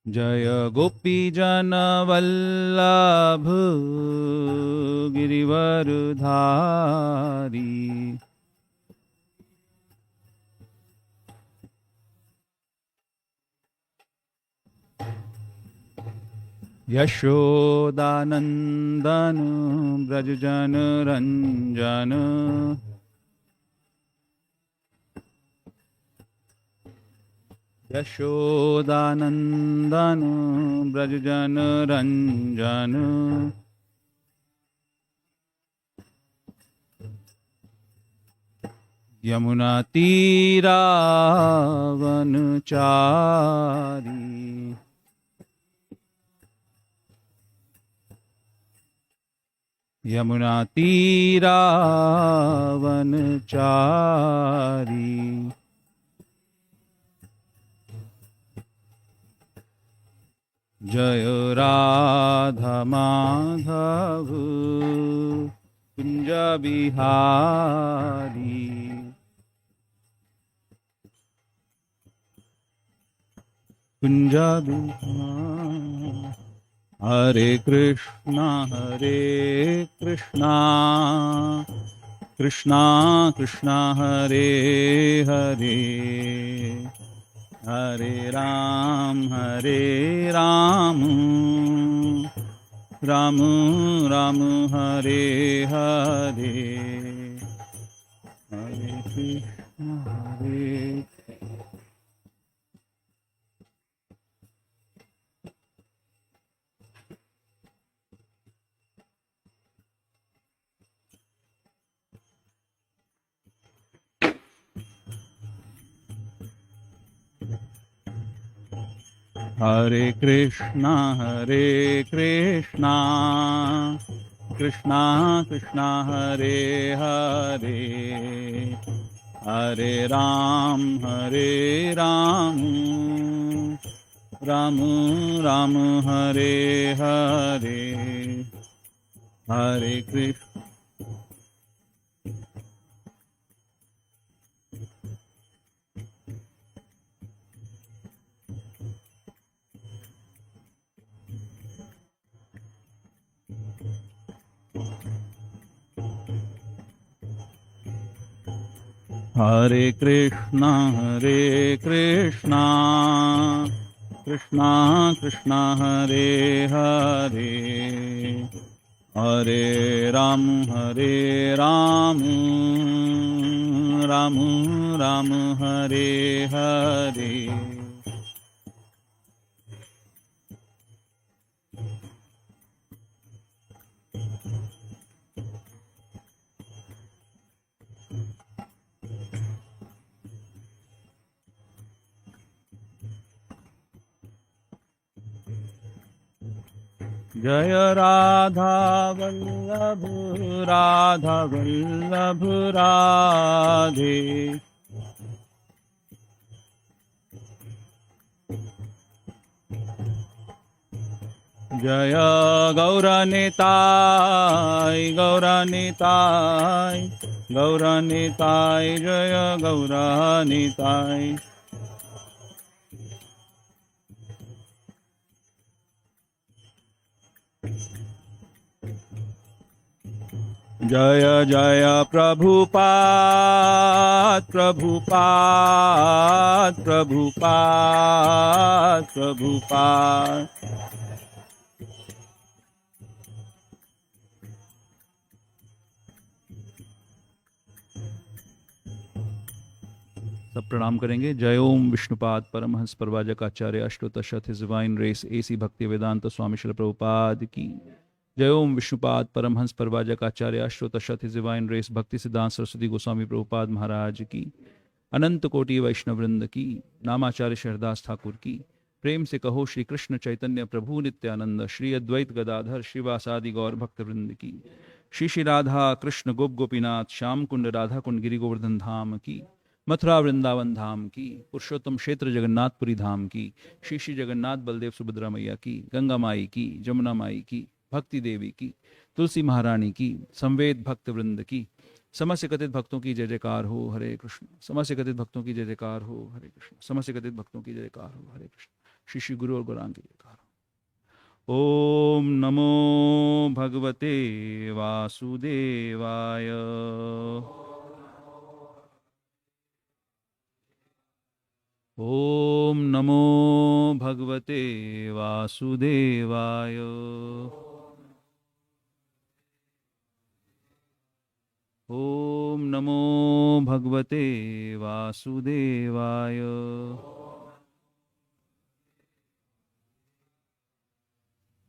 जय गोपीजनवल्लभ गिरिवरधारी यशोदानंदन ब्रजजनरंजन यशोदानंदन ब्रजजनरंजन यमुना तीरावनचारी यमुना तीरावनचारी जय राधा माधव कुंज बिहारी कुंज बिहारी हरे कृष्णा कृष्णा कृष्णा हरे हरे हरे राम राम राम हरे हरे हरे कृष्ण हरे हरे कृष्णा कृष्णा कृष्णा हरे हरे हरे राम राम राम हरे हरे हरे कृष्ण हरे कृष्णा कृष्णा कृष्णा हरे हरे हरे राम राम राम हरे हरे जय राधा वल्लभ राधे जय गौरनिताय जय गौरनिताय जय जय प्रभुपाद सब प्रणाम करेंगे। जय ओम विष्णुपाद परमहंस प्रवाजक आचार्य अष्टोत्तरशत हिज डिवाइन रेस एसी भक्ति वेदांत स्वामी श्रील प्रभुपाद की। जय ओम विष्णुपाद परमहंस प्रवाजक आचार्य अष्टोत्तरशत हिज डिवाइन रेस भक्ति सिद्धांत सरस्वती गोस्वामी प्रभुपाद महाराज की। अनंत कोटि वैष्णव वृंद की। नामाचार्य शरदास ठाकुर की। प्रेम से कहो श्री कृष्ण चैतन्य प्रभु नित्यानंद श्री अद्वैत गदाधर श्रीवासादि गौर भक्त वृंद की। श्री श्री राधा कृष्ण गोप गोपीनाथ श्याम कुंड राधा कुंड गिरि गोवर्धन धाम की। मथुरा वृंदावन धाम की। पुरुषोत्तम क्षेत्र जगन्नाथपुरी धाम की। श्री श्री जगन्नाथ बलदेव सुभद्रा मैया की। गंगा माई की। जमुना माई की। भक्ति देवी की। तुलसी महारानी की। संवेद भक्त वृंद की। समस्त कथित भक्तों की जय जयकार हो हरे कृष्ण। समस्त कथित भक्तों की जय जयकार हो हरे कृष्ण। समस्त कथित भक्तों की जय जयकार हो हरे कृष्ण। श्री श्री गुरु और गौरांग की जयकार। ओम नमो भगवते वासुदेवाय। ओम नमो भगवते वासुदेवाय। ओम नमो भगवते वासुदेवाय।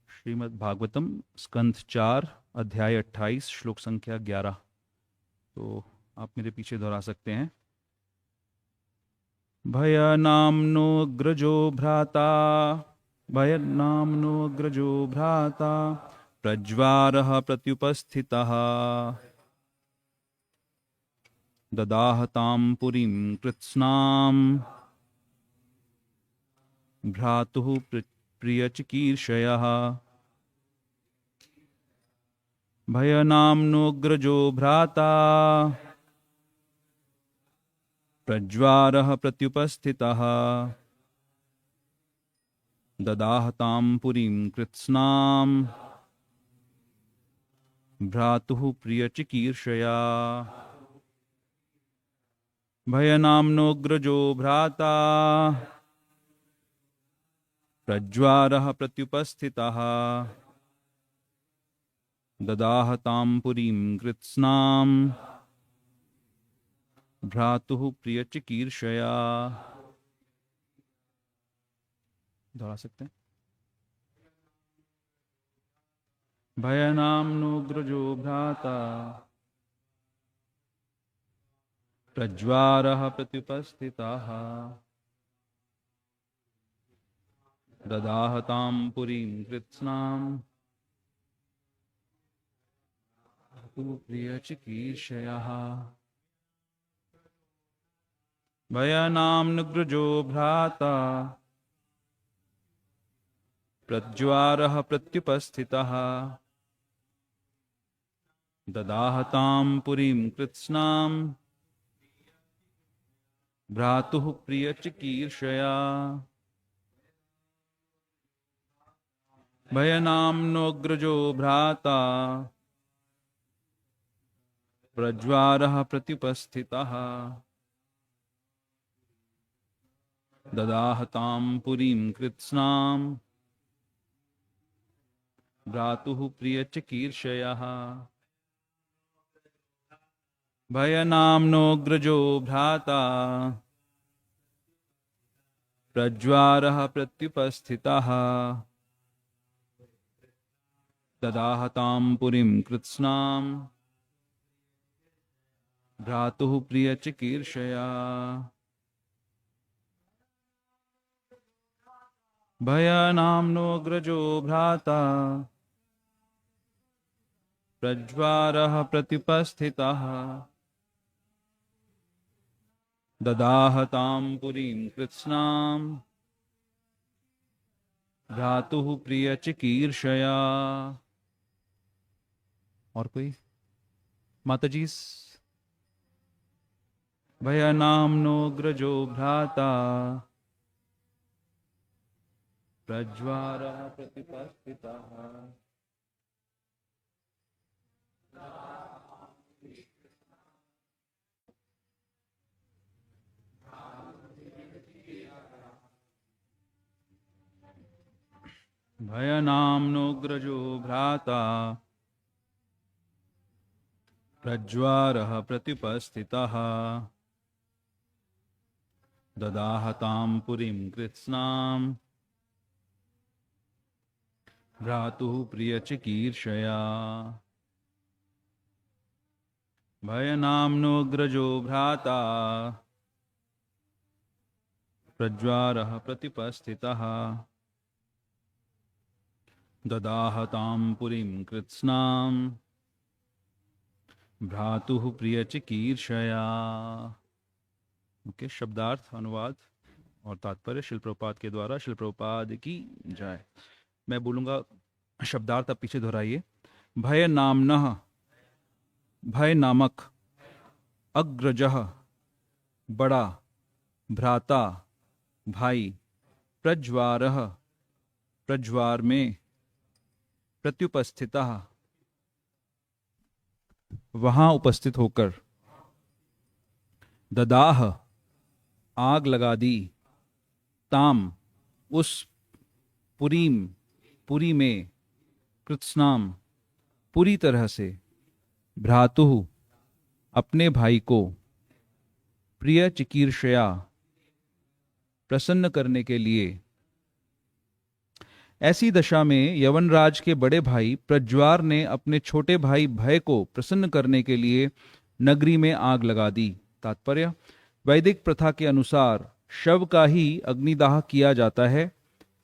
श्रीमद् भागवतम स्कंध 4 अध्याय 28 श्लोक संख्या 11। तो आप मेरे पीछे दोहरा सकते हैं। भयनाम्नोऽग्रजो भ्राता, भयनाम्नोऽग्रजो भ्राता, प्रज्वारः प्रत्युपस्थितः, ददाहतां पुरीं कृत्स्नां, भ्रातुः प्रियचिकीर्षयः। भयनाम्नोऽग्रजो भ्राता, प्रज्वारः प्रत्युपस्थितः, ददाहतां पुरीं कृत्स्नां, भ्रातुः प्रियचिकीर्षया। भयनाम्नोऽग्रजो भ्राता, प्रज्वारः प्रत्युपस्थितः, ददाहतां पुरीं कृत्स्नां, भ्रातुः प्रियचिकीर्षया। दोहरा सकते हैं। भयनाम्नोऽग्रजो भ्राता, प्रज्वारः प्रत्युपस्थितः, ददाहतां पुरीं कृत्स्नां, प्रियचिकीर्षयः। भयनाम्नोऽग्रजो भ्राता, प्रज्वारः प्रत्युपस्थितः, ददाहतां पुरीं कृत्स्नां, भ्रातुः प्रियचिकीर्षया। भयनाम्नोऽग्रजो भ्राता, प्रज्वारः प्रत्युपस्थितः, ददाहतां पुरीं कृत्स्नां, भ्रातुः प्रियचिकीर्षयः। भयनाम्नोऽग्रजो भ्राता, प्रज्वारः प्रत्युपस्थितः, ददाहतां पुरीं कृत्स्नां, भ्रातुः प्रियचिकीर्षया। भयनाम्नोऽग्रजो भ्राता, प्रज्वारः प्रत्युपस्थितः, ददाहतां पुरीं कृत्स्नां, भ्रातुः प्रियचिकीर्षया। और कोई माताजी? भयनाम्नोऽग्रजो भ्राता, प्रज्वारः प्रत्युपस्थितः, भयनाम्नोऽग्रजो भ्राता, प्रज्वारः प्रत्युपस्थितः, ददाहतां पुरीं कृत्स्नां, भ्रातुः प्रियचिकीर्षया। भयनाम्नोऽग्रजो भ्राता, प्रज्वारः प्रत्युपस्थितः, ददाहतां पुरीं कृत्स्नां, भ्रातुः प्रियचिकीर्षया। ओके, शब्दार्थ, अनुवाद और तात्पर्य शिल प्रभुपाद के द्वारा। शिल प्रभुपाद की जय। मैं बोलूँगा, शब्दार्थ आप पीछे दोहराइए। भय नामनः, भय नामक, अग्रजः बड़ा, भ्राता भाई, प्रज्वारः प्रज्वार में, प्रत्युपस्थितः वहां उपस्थित होकर, ददाह आग लगा दी, ताम उस पुरीम पुरी में, कृत्स्नाम पूरी तरह से, भ्रातुः अपने भाई को, प्रिय चिकीर्षया प्रसन्न करने के लिए। ऐसी दशा में यवनराज के बड़े भाई प्रज्वार ने अपने छोटे भाई भय को प्रसन्न करने के लिए नगरी में आग लगा दी। तात्पर्य, वैदिक प्रथा के अनुसार शव का ही अग्निदाह किया जाता है,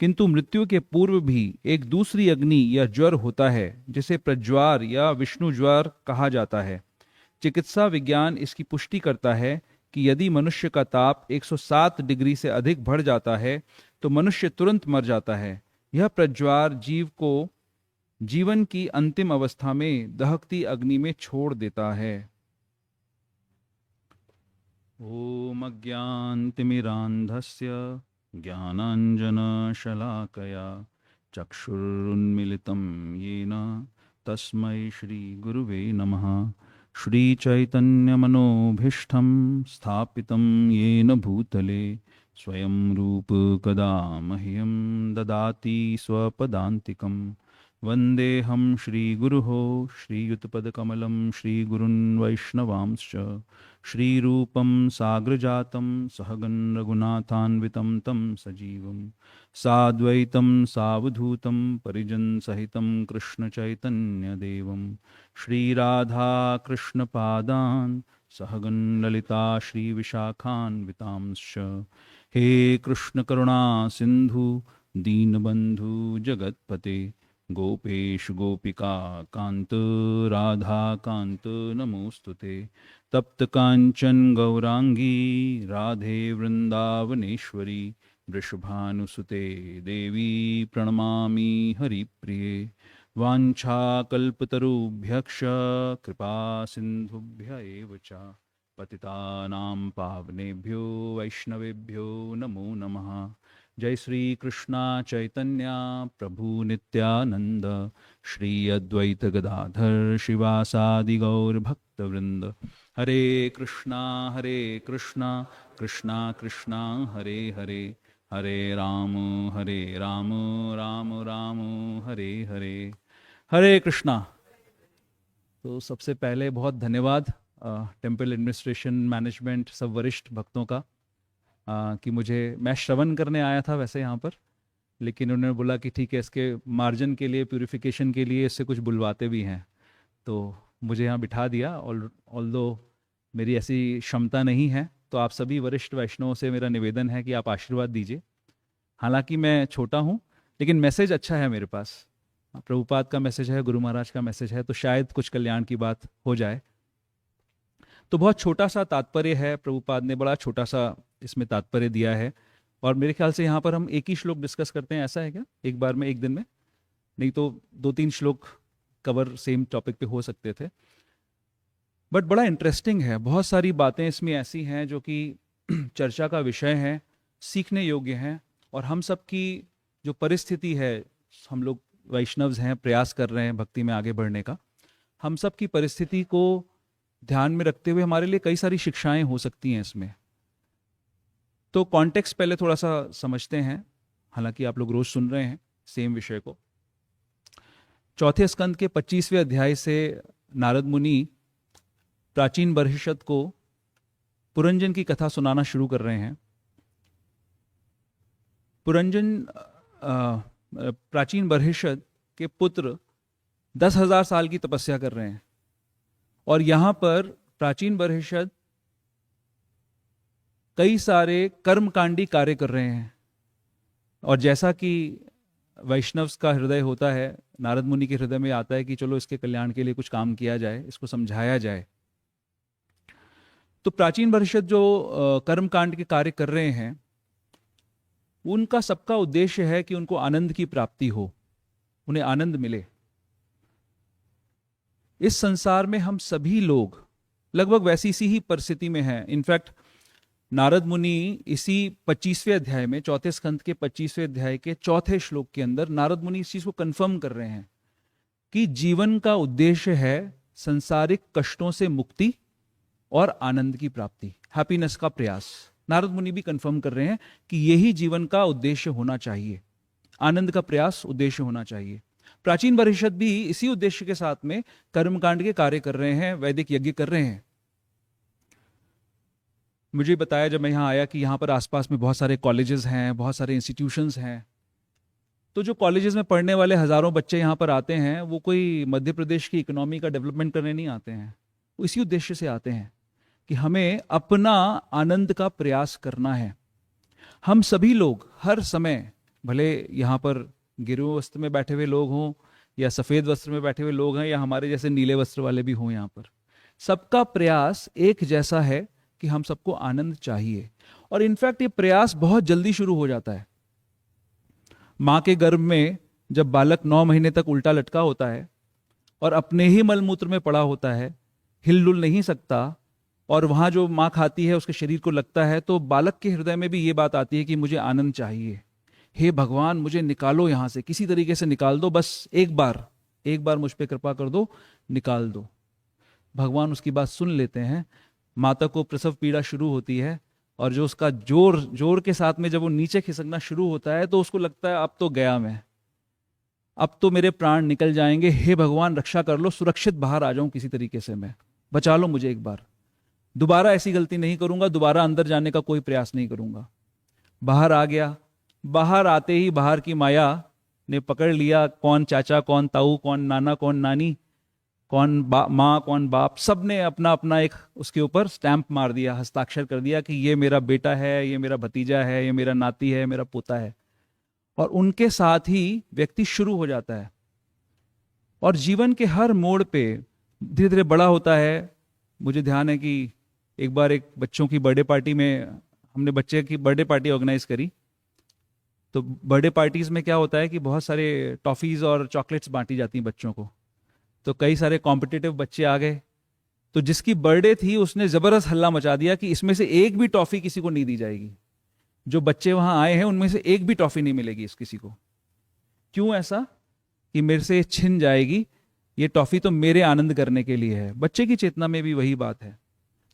किंतु मृत्यु के पूर्व भी एक दूसरी अग्नि या ज्वर होता है जिसे प्रज्वार या विष्णु ज्वर कहा जाता है। चिकित्सा विज्ञान इसकी पुष्टि करता है कि यदि मनुष्य का ताप 107 डिग्री से अधिक बढ़ जाता है तो मनुष्य तुरंत मर जाता है। यह प्रज्वार जीव को जीवन की अंतिम अवस्था में दहकती अग्नि में छोड़ देता है। ओम अज्ञानतिमिरान्धस्य ज्ञानाञ्जनशलाकया चक्षुरुन्मिलितं येन तस्मै श्रीगुरुवे नमः। श्रीचैतन्यमनोभीष्टं स्थापितं येन भूतले स्वयं रूप कदा मह्यं ददाति स्वपदान्तिकं। वन्देऽहं श्रीगुरुः श्रीयुतपदकमलं श्रीगुरुन् वैष्णवांश्च श्रीरूपं साग्रजातं सहगन् रघुनाथान्वितं तं सजीवं साद्वैतं सावधूतं परिजनसहितं कृष्णचैतन्यदेवं श्रीराधाकृष्णपादान् सहगन् ललिता श्रीविशाखान्वितांश्च। हे कृष्ण करुणा सिंधु दीनबंधु जगतपते गोपेश गोपिका कांत राधा कांत नमोस्तुते। तप्त कांचन गौरांगी राधे वृंदावनेश्वरी वृषभानुसुते देवी प्रणमामि हरिप्रिये। वाञ्छाकल्पतरुभ्यश्च कृपा सिन्धुभ्य एव च पतितानां पावनेभ्यो वैष्णवेभ्यो नमो नमः। जय श्री कृष्णा चैतन्य प्रभु नित्यानंद श्री अद्वैत गदाधर शिवासादि गौर भक्तवृंद। हरे कृष्णा कृष्णा कृष्णा हरे हरे, हरे राम राम राम हरे हरे। हरे कृष्णा। तो सबसे पहले बहुत धन्यवाद टेम्पल एडमिनिस्ट्रेशन मैनेजमेंट सब वरिष्ठ भक्तों का कि मैं श्रवण करने आया था वैसे यहाँ पर, लेकिन उन्होंने बोला कि ठीक है इसके मार्जिन के लिए प्यूरिफिकेशन के लिए इससे कुछ बुलवाते भी हैं, तो मुझे यहाँ बिठा दिया। ऑल्दो मेरी ऐसी क्षमता नहीं है, तो आप सभी वरिष्ठ वैष्णवों से मेरा निवेदन है कि आप आशीर्वाद दीजिए। हालांकि मैं छोटा हूँ लेकिन मैसेज अच्छा है मेरे पास, प्रभुपाद का मैसेज है, गुरु महाराज का मैसेज है, तो शायद कुछ कल्याण की बात हो जाए। तो बहुत छोटा सा तात्पर्य है, प्रभुपाद ने बड़ा छोटा सा इसमें तात्पर्य दिया है, और मेरे ख्याल से यहाँ पर हम एक ही श्लोक डिस्कस करते हैं, ऐसा है क्या? एक बार में, एक दिन में? नहीं तो 2-3 श्लोक कवर सेम टॉपिक पे हो सकते थे, बट बड़ा इंटरेस्टिंग है। बहुत सारी बातें इसमें ऐसी हैं जो कि चर्चा का विषय है, सीखने योग्य हैं, और हम सब की जो परिस्थिति है, हम लोग वैष्णव्स हैं, प्रयास कर रहे हैं भक्ति में आगे बढ़ने का, हम सब की परिस्थिति को ध्यान में रखते हुए हमारे लिए कई सारी शिक्षाएं हो सकती हैं इसमें। तो कॉन्टेक्स्ट पहले थोड़ा सा समझते हैं, हालांकि आप लोग रोज सुन रहे हैं सेम विषय को। चौथे स्कंद के 25वें अध्याय से नारद मुनि प्राचीन बर्हिषद को पुरंजन की कथा सुनाना शुरू कर रहे हैं। पुरंजन प्राचीन बर्हिषद के पुत्र 10,000 साल की तपस्या कर रहे हैं, और यहाँ पर प्राचीन बर्हिषद कई सारे कर्मकांडी कार्य कर रहे हैं। और जैसा कि वैष्णव्स का हृदय होता है, नारद मुनि के हृदय में आता है कि चलो इसके कल्याण के लिए कुछ काम किया जाए, इसको समझाया जाए। तो प्राचीन बर्हिषद जो कर्मकांड के कार्य कर रहे हैं, उनका सबका उद्देश्य है कि उनको आनंद की प्राप्ति हो, उन्हें आनंद मिले। इस संसार में हम सभी लोग लगभग वैसी सी ही परिस्थिति में हैं। इनफैक्ट नारद मुनि इसी 25वें अध्याय में, चौथे स्कंद के 25वें अध्याय के चौथे श्लोक के अंदर नारद मुनि इस चीज को कंफर्म कर रहे हैं कि जीवन का उद्देश्य है संसारिक कष्टों से मुक्ति और आनंद की प्राप्ति, हैप्पीनेस का प्रयास। नारद मुनि भी कंफर्म कर रहे हैं कि यही जीवन का उद्देश्य होना चाहिए, आनंद का प्रयास उद्देश्य होना चाहिए। प्राचीन परिषद भी इसी उद्देश्य के साथ में कर्मकांड के कार्य कर रहे हैं, वैदिक यज्ञ कर रहे हैं। मुझे बताया जब मैं यहाँ आया कि यहाँ पर आसपास में बहुत सारे कॉलेजेस हैं, बहुत सारे इंस्टीट्यूशंस हैं। तो जो कॉलेजेस में पढ़ने वाले हजारों बच्चे यहाँ पर आते हैं, वो कोई मध्य प्रदेश की इकोनॉमी का डेवलपमेंट करने नहीं आते हैं, वो इसी उद्देश्य से आते हैं कि हमें अपना आनंद का प्रयास करना है। हम सभी लोग हर समय, भले यहाँ पर गिरोह वस्त्र में बैठे हुए लोग हों या सफेद वस्त्र में बैठे हुए लोग हैं या हमारे जैसे नीले वस्त्र वाले भी हों, यहाँ पर सबका प्रयास एक जैसा है कि हम सबको आनंद चाहिए। और इनफैक्ट ये प्रयास बहुत जल्दी शुरू हो जाता है। माँ के गर्भ में जब बालक 9 महीने तक उल्टा लटका होता है और अपने ही मलमूत्र में पड़ा होता है, हिलडुल नहीं सकता, और वहां जो माँ खाती है उसके शरीर को लगता है, तो बालक के हृदय में भी ये बात आती है कि मुझे आनंद चाहिए। हे भगवान, मुझे निकालो यहाँ से, किसी तरीके से निकाल दो, बस एक बार मुझ पे कृपा कर दो, निकाल दो। भगवान उसकी बात सुन लेते हैं। माता को प्रसव पीड़ा शुरू होती है और जो उसका जोर के साथ में जब वो नीचे खिसकना शुरू होता है तो उसको लगता है अब तो गया मैं, अब तो मेरे प्राण निकल जाएंगे। हे भगवान रक्षा कर लो, सुरक्षित बाहर आ जाऊं किसी तरीके से, मैं बचा लो मुझे एक बार, दोबारा ऐसी गलती नहीं करूंगा, दोबारा अंदर जाने का कोई प्रयास नहीं करूंगा। बाहर आ गया। बाहर आते ही बाहर की माया ने पकड़ लिया, कौन चाचा, कौन ताऊ, कौन नाना, कौन नानी, कौन माँ, कौन बाप, सब ने अपना अपना एक उसके ऊपर स्टैंप मार दिया, हस्ताक्षर कर दिया कि ये मेरा बेटा है, ये मेरा भतीजा है, ये मेरा नाती है, मेरा पोता है। और उनके साथ ही व्यक्ति शुरू हो जाता है और जीवन के हर मोड़ पे धीरे धीरे बड़ा होता है। मुझे ध्यान है कि एक बार एक बच्चों की बर्थडे पार्टी में हमने बच्चे की बर्थडे पार्टी ऑर्गेनाइज करी। तो बर्थडे पार्टीज में क्या होता है कि बहुत सारे टॉफीज और चॉकलेट्स बांटी जाती हैं बच्चों को। तो कई सारे कॉम्पिटिटिव बच्चे आ गए, तो जिसकी बर्थडे थी उसने जबरदस्त हल्ला मचा दिया कि इसमें से एक भी टॉफी किसी को नहीं दी जाएगी। जो बच्चे वहां आए हैं उनमें से एक भी टॉफी नहीं मिलेगी इस किसी को। क्यों ऐसा? कि मेरे से छिन जाएगी, ये टॉफी तो मेरे आनंद करने के लिए है। बच्चे की चेतना में भी वही बात है।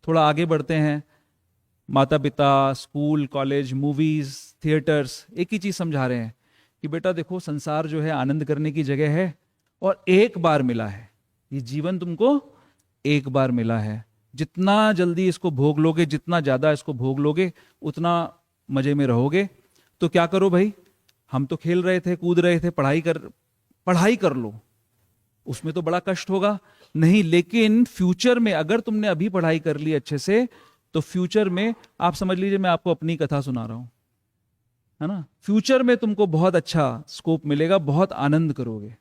थोड़ा आगे बढ़ते हैं, माता पिता, स्कूल, कॉलेज, मूवीज, थिएटर्स एक ही चीज समझा रहे हैं कि बेटा देखो, संसार जो है आनंद करने की जगह है और एक बार मिला है, ये जीवन तुमको एक बार मिला है। जितना जल्दी इसको भोग लोगे, जितना ज्यादा इसको भोग लोगे, उतना मजे में रहोगे। तो क्या करो भाई, हम तो खेल रहे थे, कूद रहे थे, पढ़ाई कर लो। उसमें तो बड़ा कष्ट होगा नहीं, लेकिन फ्यूचर में अगर तुमने अभी पढ़ाई कर ली अच्छे से, तो फ्यूचर में आप समझ लीजिए, मैं आपको अपनी कथा सुना रहा हूं, है ना। फ्यूचर में तुमको बहुत अच्छा स्कोप मिलेगा, बहुत आनंद करोगे।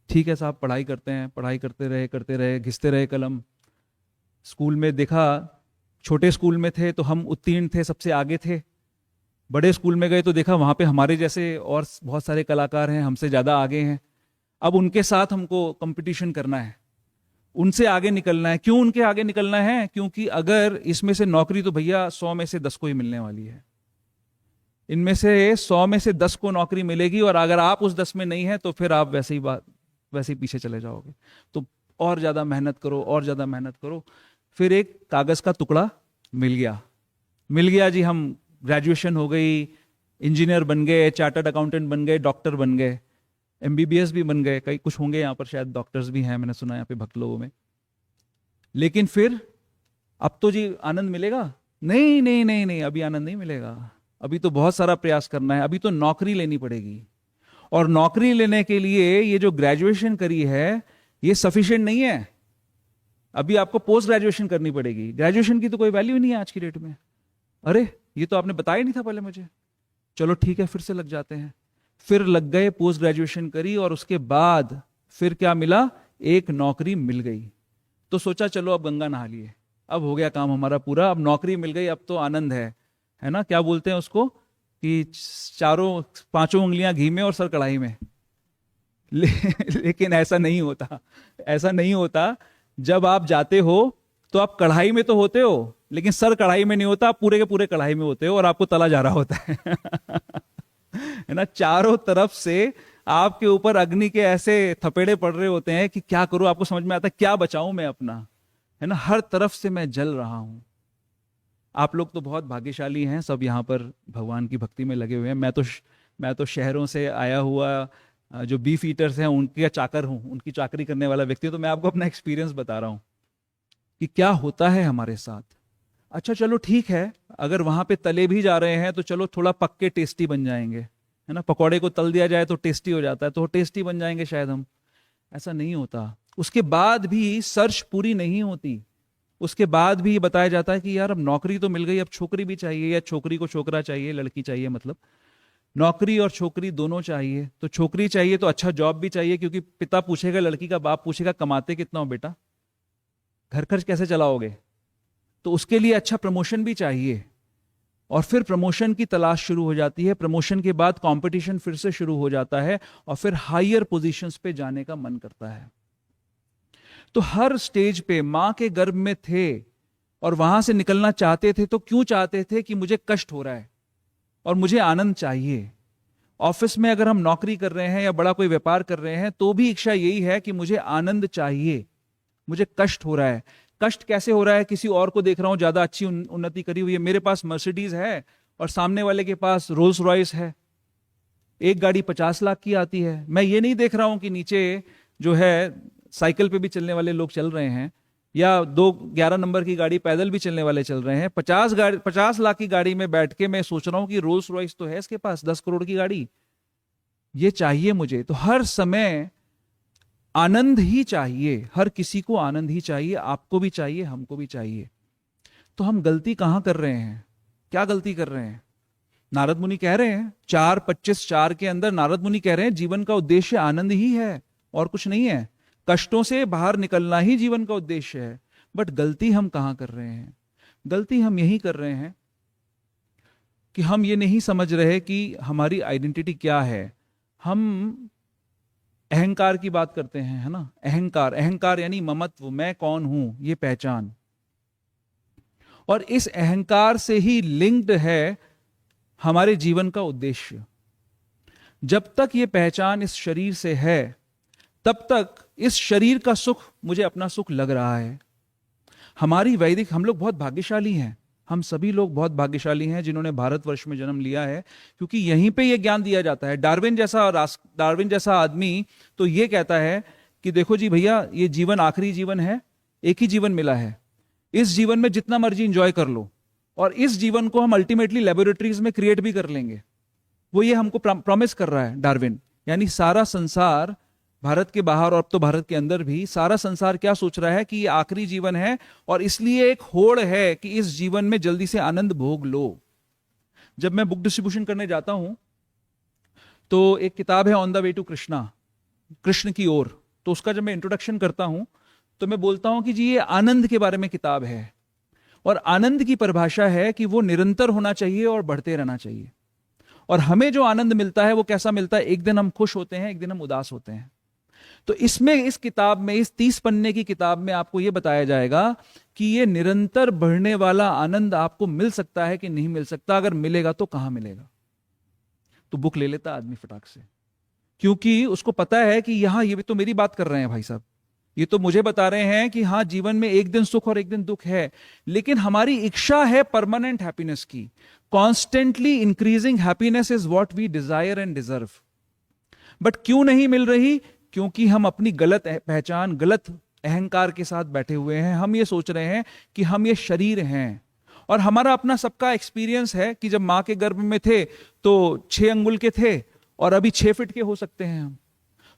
ठीक है साहब, पढ़ाई करते हैं, पढ़ाई करते रहे, घिसते रहे कलम। स्कूल में देखा, छोटे स्कूल में थे तो हम उत्तीर्ण थे, सबसे आगे थे। बड़े स्कूल में गए तो देखा वहां पे हमारे जैसे और बहुत सारे कलाकार हैं, हमसे ज्यादा आगे हैं। अब उनके साथ हमको कंपटीशन करना है, उनसे आगे निकलना है। क्यों उनके आगे निकलना है? क्योंकि अगर इसमें से नौकरी तो भैया 100 में से 10 को ही मिलने वाली है। इनमें से 100 में से 10 को नौकरी मिलेगी, और अगर आप उस 10 में नहीं है तो फिर आप वैसे ही पीछे चले जाओगे। तो और ज्यादा मेहनत करो, और ज्यादा मेहनत करो। फिर एक कागज का टुकड़ा मिल गया जी, हम ग्रेजुएशन हो गई, इंजीनियर बन गए, चार्टर्ड अकाउंटेंट बन गए, डॉक्टर बन गए, MBBS भी बन गए। कई कुछ होंगे यहाँ पर, शायद डॉक्टर्स भी हैं, मैंने सुना यहाँ पे भक्त लोगों में। लेकिन फिर अब तो जी आनंद मिलेगा? नहीं नहीं नहीं नहीं, अभी आनंद नहीं मिलेगा। अभी तो बहुत सारा प्रयास करना है, अभी तो नौकरी लेनी पड़ेगी। और नौकरी लेने के लिए ये जो ग्रेजुएशन करी है ये सफिशिएंट नहीं है, अभी आपको पोस्ट ग्रेजुएशन करनी पड़ेगी। ग्रेजुएशन की तो कोई वैल्यू नहीं है आज की डेट में। अरे ये तो आपने बताया नहीं था पहले मुझे। चलो ठीक है, फिर से लग जाते हैं। फिर लग गए, पोस्ट ग्रेजुएशन करी, और उसके बाद फिर क्या मिला? एक नौकरी मिल गई। तो सोचा चलो अब गंगा नहा लिए, अब हो गया काम हमारा पूरा, अब नौकरी मिल गई, अब तो आनंद है ना। क्या बोलते हैं उसको कि पांचों उंगलियां घी में और सर कढ़ाई में। लेकिन ऐसा नहीं होता, ऐसा नहीं होता। जब आप जाते हो तो आप कढ़ाई में तो होते हो, लेकिन सर कढ़ाई में नहीं होता, आप पूरे के पूरे कढ़ाई में होते हो और आपको तला जा रहा होता है है ना। चारों तरफ से आपके ऊपर अग्नि के ऐसे थपेड़े पड़ रहे होते हैं कि क्या करूं, आपको समझ में आता है क्या बचाऊं मैं अपना, है ना। हर तरफ से मैं जल रहा हूं। आप लोग तो बहुत भाग्यशाली हैं, सब यहाँ पर भगवान की भक्ति में लगे हुए हैं। मैं तो शहरों से आया हुआ जो बीफ ईटर्स हैं उनके चाकर हूं, उनकी चाकरी करने वाला व्यक्ति हूं। तो मैं आपको अपना एक्सपीरियंस बता रहा हूं कि क्या होता है हमारे साथ। अच्छा चलो ठीक है, अगर वहां पे तले भी जा रहे हैं तो चलो थोड़ा पक्के टेस्टी बन जाएंगे, है ना। पकौड़े को तल दिया जाए तो टेस्टी हो जाता है, तो टेस्टी बन जाएंगे शायद हम। ऐसा नहीं होता। उसके बाद भी सर्च पूरी नहीं होती। उसके बाद भी ये बताया जाता है कि यार अब नौकरी तो मिल गई, अब छोकरी भी चाहिए, या छोकरी को छोकरा चाहिए, लड़की चाहिए, मतलब नौकरी और छोकरी दोनों चाहिए। तो छोकरी चाहिए तो अच्छा जॉब भी चाहिए, क्योंकि पिता पूछेगा, लड़की का बाप पूछेगा कमाते कितना हो बेटा, घर खर्च कैसे चलाओगे। तो उसके लिए अच्छा प्रमोशन भी चाहिए, और फिर प्रमोशन की तलाश शुरू हो जाती है। प्रमोशन के बाद कंपटीशन फिर से शुरू हो जाता है, और फिर हायर पोजीशंस पे जाने का मन करता है। तो हर स्टेज पे मां के गर्भ में थे और वहां से निकलना चाहते थे, तो क्यों चाहते थे कि मुझे कष्ट हो रहा है और मुझे आनंद चाहिए। ऑफिस में अगर हम नौकरी कर रहे हैं या बड़ा कोई व्यापार कर रहे हैं तो भी इच्छा यही है कि मुझे आनंद चाहिए, मुझे कष्ट हो रहा है। कष्ट कैसे हो रहा है, किसी और को देख रहा हूं ज्यादा अच्छी उन्नति करी हुई है, मेरे पास मर्सिडीज है और सामने वाले के पास रोल्स रॉयस है, एक गाड़ी 50 लाख की आती है। मैं ये नहीं देख रहा हूं कि नीचे जो है साइकिल पे भी चलने वाले लोग चल रहे हैं, या 11 नंबर की गाड़ी पैदल भी चलने वाले चल रहे हैं। 50 लाख की गाड़ी में बैठ के मैं सोच रहा हूं कि रोल्स रॉयस तो है इसके पास, 10 करोड़ की गाड़ी, ये चाहिए मुझे। तो हर समय आनंद ही चाहिए, हर किसी को आनंद ही चाहिए, आपको भी चाहिए, हमको भी चाहिए। तो हम गलती कहां कर रहे हैं, क्या गलती कर रहे हैं। नारद मुनि कह रहे हैं 4:25:4 के अंदर, नारद मुनि कह रहे हैं जीवन का उद्देश्य आनंद ही है और कुछ नहीं है, कष्टों से बाहर निकलना ही जीवन का उद्देश्य है। बट गलती हम कहां कर रहे हैं, गलती हम यही कर रहे हैं कि हम ये नहीं समझ रहे कि हमारी आइडेंटिटी क्या है। हम अहंकार की बात करते हैं, है ना। अहंकार, अहंकार यानी ममत्व, मैं कौन हूं, ये पहचान। और इस अहंकार से ही लिंक्ड है हमारे जीवन का उद्देश्य। जब तक ये पहचान इस शरीर से है तब तक इस शरीर का सुख मुझे अपना सुख लग रहा है। हमारी वैदिक, हम लोग बहुत भाग्यशाली हैं, हम सभी लोग बहुत भाग्यशाली हैं जिन्होंने भारतवर्ष में जन्म लिया है, क्योंकि यहीं पे ये ज्ञान दिया जाता है। डार्विन जैसा आदमी तो ये कहता है कि देखो जी भैया, ये जीवन आखिरी जीवन है, एक ही जीवन मिला है, इस जीवन में जितना मर्जी इंजॉय कर लो, और इस जीवन को हम अल्टीमेटली लेबोरेटरीज में क्रिएट भी कर लेंगे। वो ये हमको प्रॉमिस कर रहा है डार्विन। यानी सारा संसार, भारत के बाहर और अब तो भारत के अंदर भी, सारा संसार क्या सोच रहा है कि ये आखिरी जीवन है, और इसलिए एक होड़ है कि इस जीवन में जल्दी से आनंद भोग लो। जब मैं बुक डिस्ट्रीब्यूशन करने जाता हूं तो एक किताब है on the way to Krishna, Krishna की ओर, तो उसका जब मैं इंट्रोडक्शन करता हूं तो मैं बोलता हूं कि जी ये आनंद के बारे में किताब है, और आनंद की परिभाषा है कि वो निरंतर होना चाहिए और बढ़ते रहना चाहिए। और हमें जो आनंद मिलता है वो कैसा मिलता है, एक दिन हम खुश होते हैं, एक दिन हम उदास होते हैं। तो इसमें, इस किताब में, इस 30 पन्ने की किताब में आपको यह बताया जाएगा कि ये निरंतर बढ़ने वाला आनंद आपको मिल सकता है कि नहीं मिल सकता। अगर मिलेगा तो कहां मिलेगा। तो बुक ले लेता आदमी फटाक से, क्योंकि उसको पता है कि यहां, ये भी तो मेरी बात कर रहे हैं भाई साहब, ये तो मुझे बता रहे हैं कि हाँ जीवन में एक दिन सुख और एक दिन दुख है, लेकिन हमारी इच्छा है परमानेंट हैप्पीनेस की। Constantly increasing happiness is what we desire and deserve. But क्यों नहीं मिल रही, क्योंकि हम अपनी गलत पहचान, गलत अहंकार के साथ बैठे हुए हैं। हम ये सोच रहे हैं कि हम ये शरीर हैं, और हमारा अपना सबका एक्सपीरियंस है कि जब मां के गर्भ में थे तो 6 अंगुल के थे और अभी 6 फीट के हो सकते हैं हम।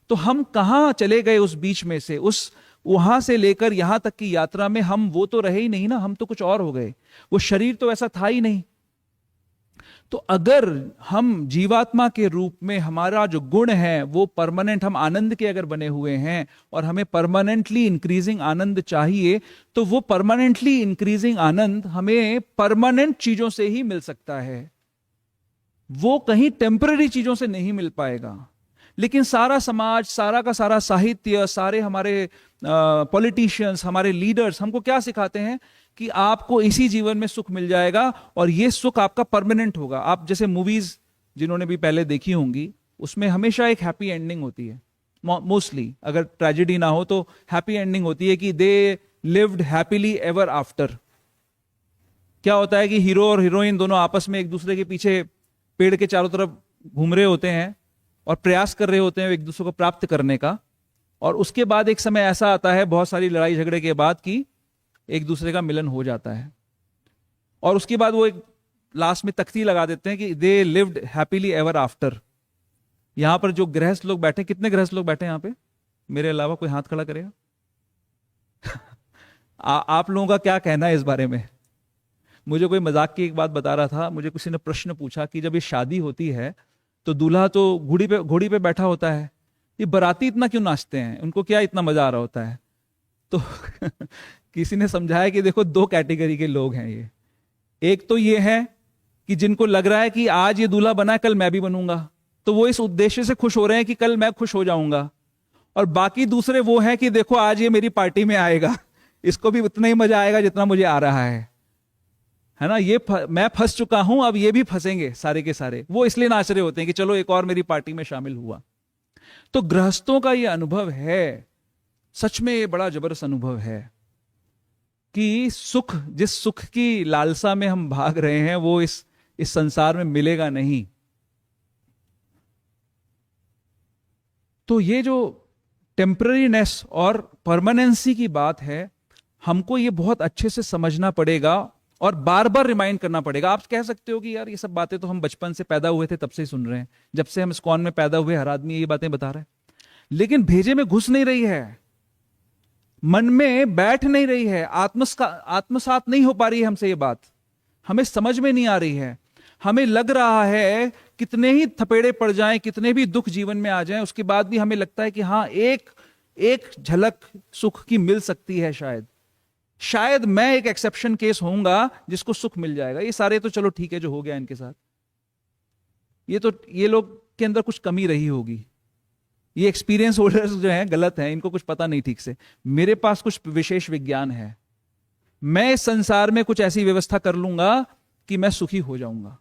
तो हम कहां चले गए उस बीच में से, उस वहां से लेकर यहां तक की यात्रा में हम वो तो रहे ही नहीं ना, हम तो कुछ और हो गए। वो शरीर तो ऐसा था ही नहीं। तो अगर हम जीवात्मा के रूप में, हमारा जो गुण है वो परमानेंट, हम आनंद के अगर बने हुए हैं और हमें परमानेंटली इंक्रीजिंग आनंद चाहिए, तो वो परमानेंटली इंक्रीजिंग आनंद हमें परमानेंट चीजों से ही मिल सकता है, वो कहीं टेम्पररी चीजों से नहीं मिल पाएगा। लेकिन सारा समाज, सारा का सारा साहित्य, सारे हमारे पॉलिटिशियंस, हमारे लीडर्स हमको क्या सिखाते हैं कि आपको इसी जीवन में सुख मिल जाएगा और ये सुख आपका परमानेंट होगा। आप जैसे मूवीज जिन्होंने भी पहले देखी होंगी, उसमें हमेशा एक हैप्पी एंडिंग होती है मोस्टली, अगर ट्रेजेडी ना हो तो हैप्पी एंडिंग होती है कि they lived happily ever after. क्या होता है कि हीरो और हीरोइन दोनों आपस में एक दूसरे के पीछे पेड़ के चारों तरफ घूम रहे होते हैं और प्रयास कर रहे होते हैं एक दूसरे को प्राप्त करने का, और उसके बाद एक समय ऐसा आता है बहुत सारी लड़ाई झगड़े के बाद कि एक दूसरे का मिलन हो जाता है, और उसके बाद वो एक लास्ट में तख्ती लगा देते हैं कि they lived happily ever after. यहां पर जो गृहस्थ लोग बैठे, कितने गृहस्थ लोग बैठे यहां पे मेरे अलावा, कोई हाथ खड़ा करेगा? आप लोगों का क्या कहना है इस बारे में? मुझे कोई मजाक की एक बात बता रहा था, मुझे किसी ने प्रश्न पूछा कि जब ये शादी होती है तो दूल्हा तो घोड़ी पे बैठा होता है, ये बाराती इतना क्यों नाचते हैं, उनको क्या इतना मजा आ रहा होता है? तो किसी ने समझाया कि देखो दो कैटेगरी के लोग हैं ये। एक तो ये है कि जिनको लग रहा है कि आज ये दूल्हा बना है कल मैं भी बनूंगा, तो वो इस उद्देश्य से खुश हो रहे हैं कि कल मैं खुश हो जाऊंगा। और बाकी दूसरे वो हैं कि देखो आज ये मेरी पार्टी में आएगा, इसको भी उतना ही मजा आएगा जितना मुझे आ रहा है ना। ये मैं फंस चुका हूं, अब ये भी फंसेंगे सारे के सारे। वो इसलिए नाच रहे होते हैं कि चलो एक और मेरी पार्टी में शामिल हुआ। तो गृहस्थों का ये अनुभव है, सच में ये बड़ा जबरदस्त अनुभव है कि सुख, जिस सुख की लालसा में हम भाग रहे हैं वो इस संसार में मिलेगा नहीं। तो ये जो टेम्पररीनेस और परमानेंसी की बात है, हमको ये बहुत अच्छे से समझना पड़ेगा और बार बार रिमाइंड करना पड़ेगा। आप कह सकते हो कि यार ये सब बातें तो हम बचपन से पैदा हुए थे तब से ही सुन रहे हैं, जब से हम इस्कॉन में पैदा हुए हर आदमी ये बातें बता रहा है, लेकिन भेजे में घुस नहीं रही है, मन में बैठ नहीं रही है, आत्मसात नहीं हो पा रही है हमसे ये बात, हमें समझ में नहीं आ रही है। हमें लग रहा है कितने ही थपेड़े पड़ जाएं, कितने भी दुख जीवन में आ जाएं, उसके बाद भी हमें लगता है कि हाँ एक झलक सुख की मिल सकती है। शायद मैं एक एक्सेप्शन केस होऊंगा जिसको सुख मिल जाएगा। ये सारे तो चलो ठीक है जो हो गया इनके साथ, ये लोग के अंदर कुछ कमी रही होगी, ये एक्सपीरियंस होल्डर्स जो हैं गलत हैं, इनको कुछ पता नहीं ठीक से। मेरे पास कुछ विशेष विज्ञान है, मैं इस संसार में कुछ ऐसी व्यवस्था कर लूंगा कि मैं सुखी हो जाऊंगा।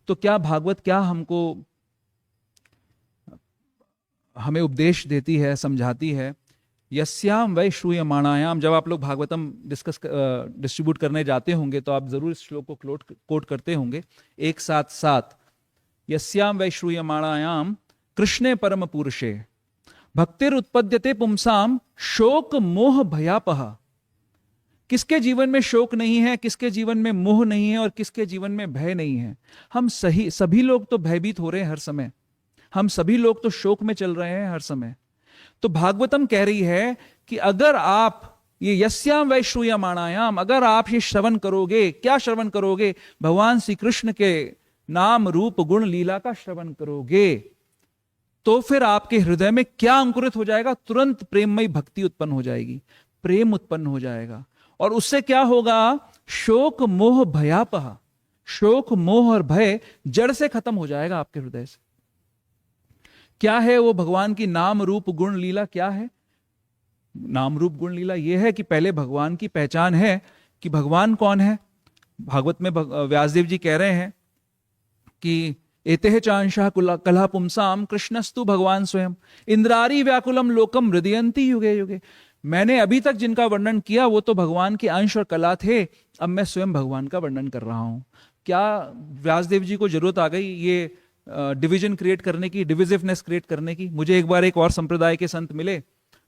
तो क्या भागवत क्या हमें उपदेश देती है, समझाती है? यस्याम वै श्रूयमाणायाम। जब आप लोग भागवतम डिस्ट्रीब्यूट करने जाते होंगे तो आप जरूर इस श्लोक को कोट करते होंगे एक साथ। यस्याम वै श्रूयमाणायाम कृष्णे परम पुरुषे भक्तिर उत्पद्यते पुंसाम शोक मोह भयापह। किसके जीवन में शोक नहीं है, किसके जीवन में मोह नहीं है और किसके जीवन में भय नहीं है? हम सभी लोग तो भयभीत हो रहे हैं हर समय, हम सभी लोग तो शोक में चल रहे हैं हर समय। तो भागवतम कह रही है कि अगर आप ये यस्याम वै श्रूयमाणायाम, अगर आप ये श्रवण करोगे, क्या श्रवण करोगे? भगवान श्री कृष्ण के नाम रूप गुण लीला का श्रवण करोगे, तो फिर आपके हृदय में क्या अंकुरित हो जाएगा? तुरंत प्रेममयी भक्ति उत्पन्न हो जाएगी, प्रेम उत्पन्न हो जाएगा। और उससे क्या होगा? शोक मोह भयापह, शोक मोह और भय जड़ से खत्म हो जाएगा आपके हृदय से। क्या है वो भगवान की नाम रूप गुण लीला? क्या है नाम रूप गुण लीला? यह है कि पहले भगवान की पहचान है कि भगवान कौन है। भागवत में व्यासदेव जी कह रहे हैं कि एतेह चांशा कलह पुंसाम कृष्णस्तु भगवान स्वयं इंद्रारी व्याकुलम लोकम हृदयंती युगे युगे। मैंने अभी तक जिनका वर्णन किया वो तो भगवान के अंश और कला थे, अब मैं स्वयं भगवान का वर्णन कर रहा हूं। क्या व्यासदेव जी को जरूरत आ गई ये डिवीजन क्रिएट करने की, डिविजिवनेस क्रिएट करने की? मुझे एक बार एक और संप्रदाय के संत मिले,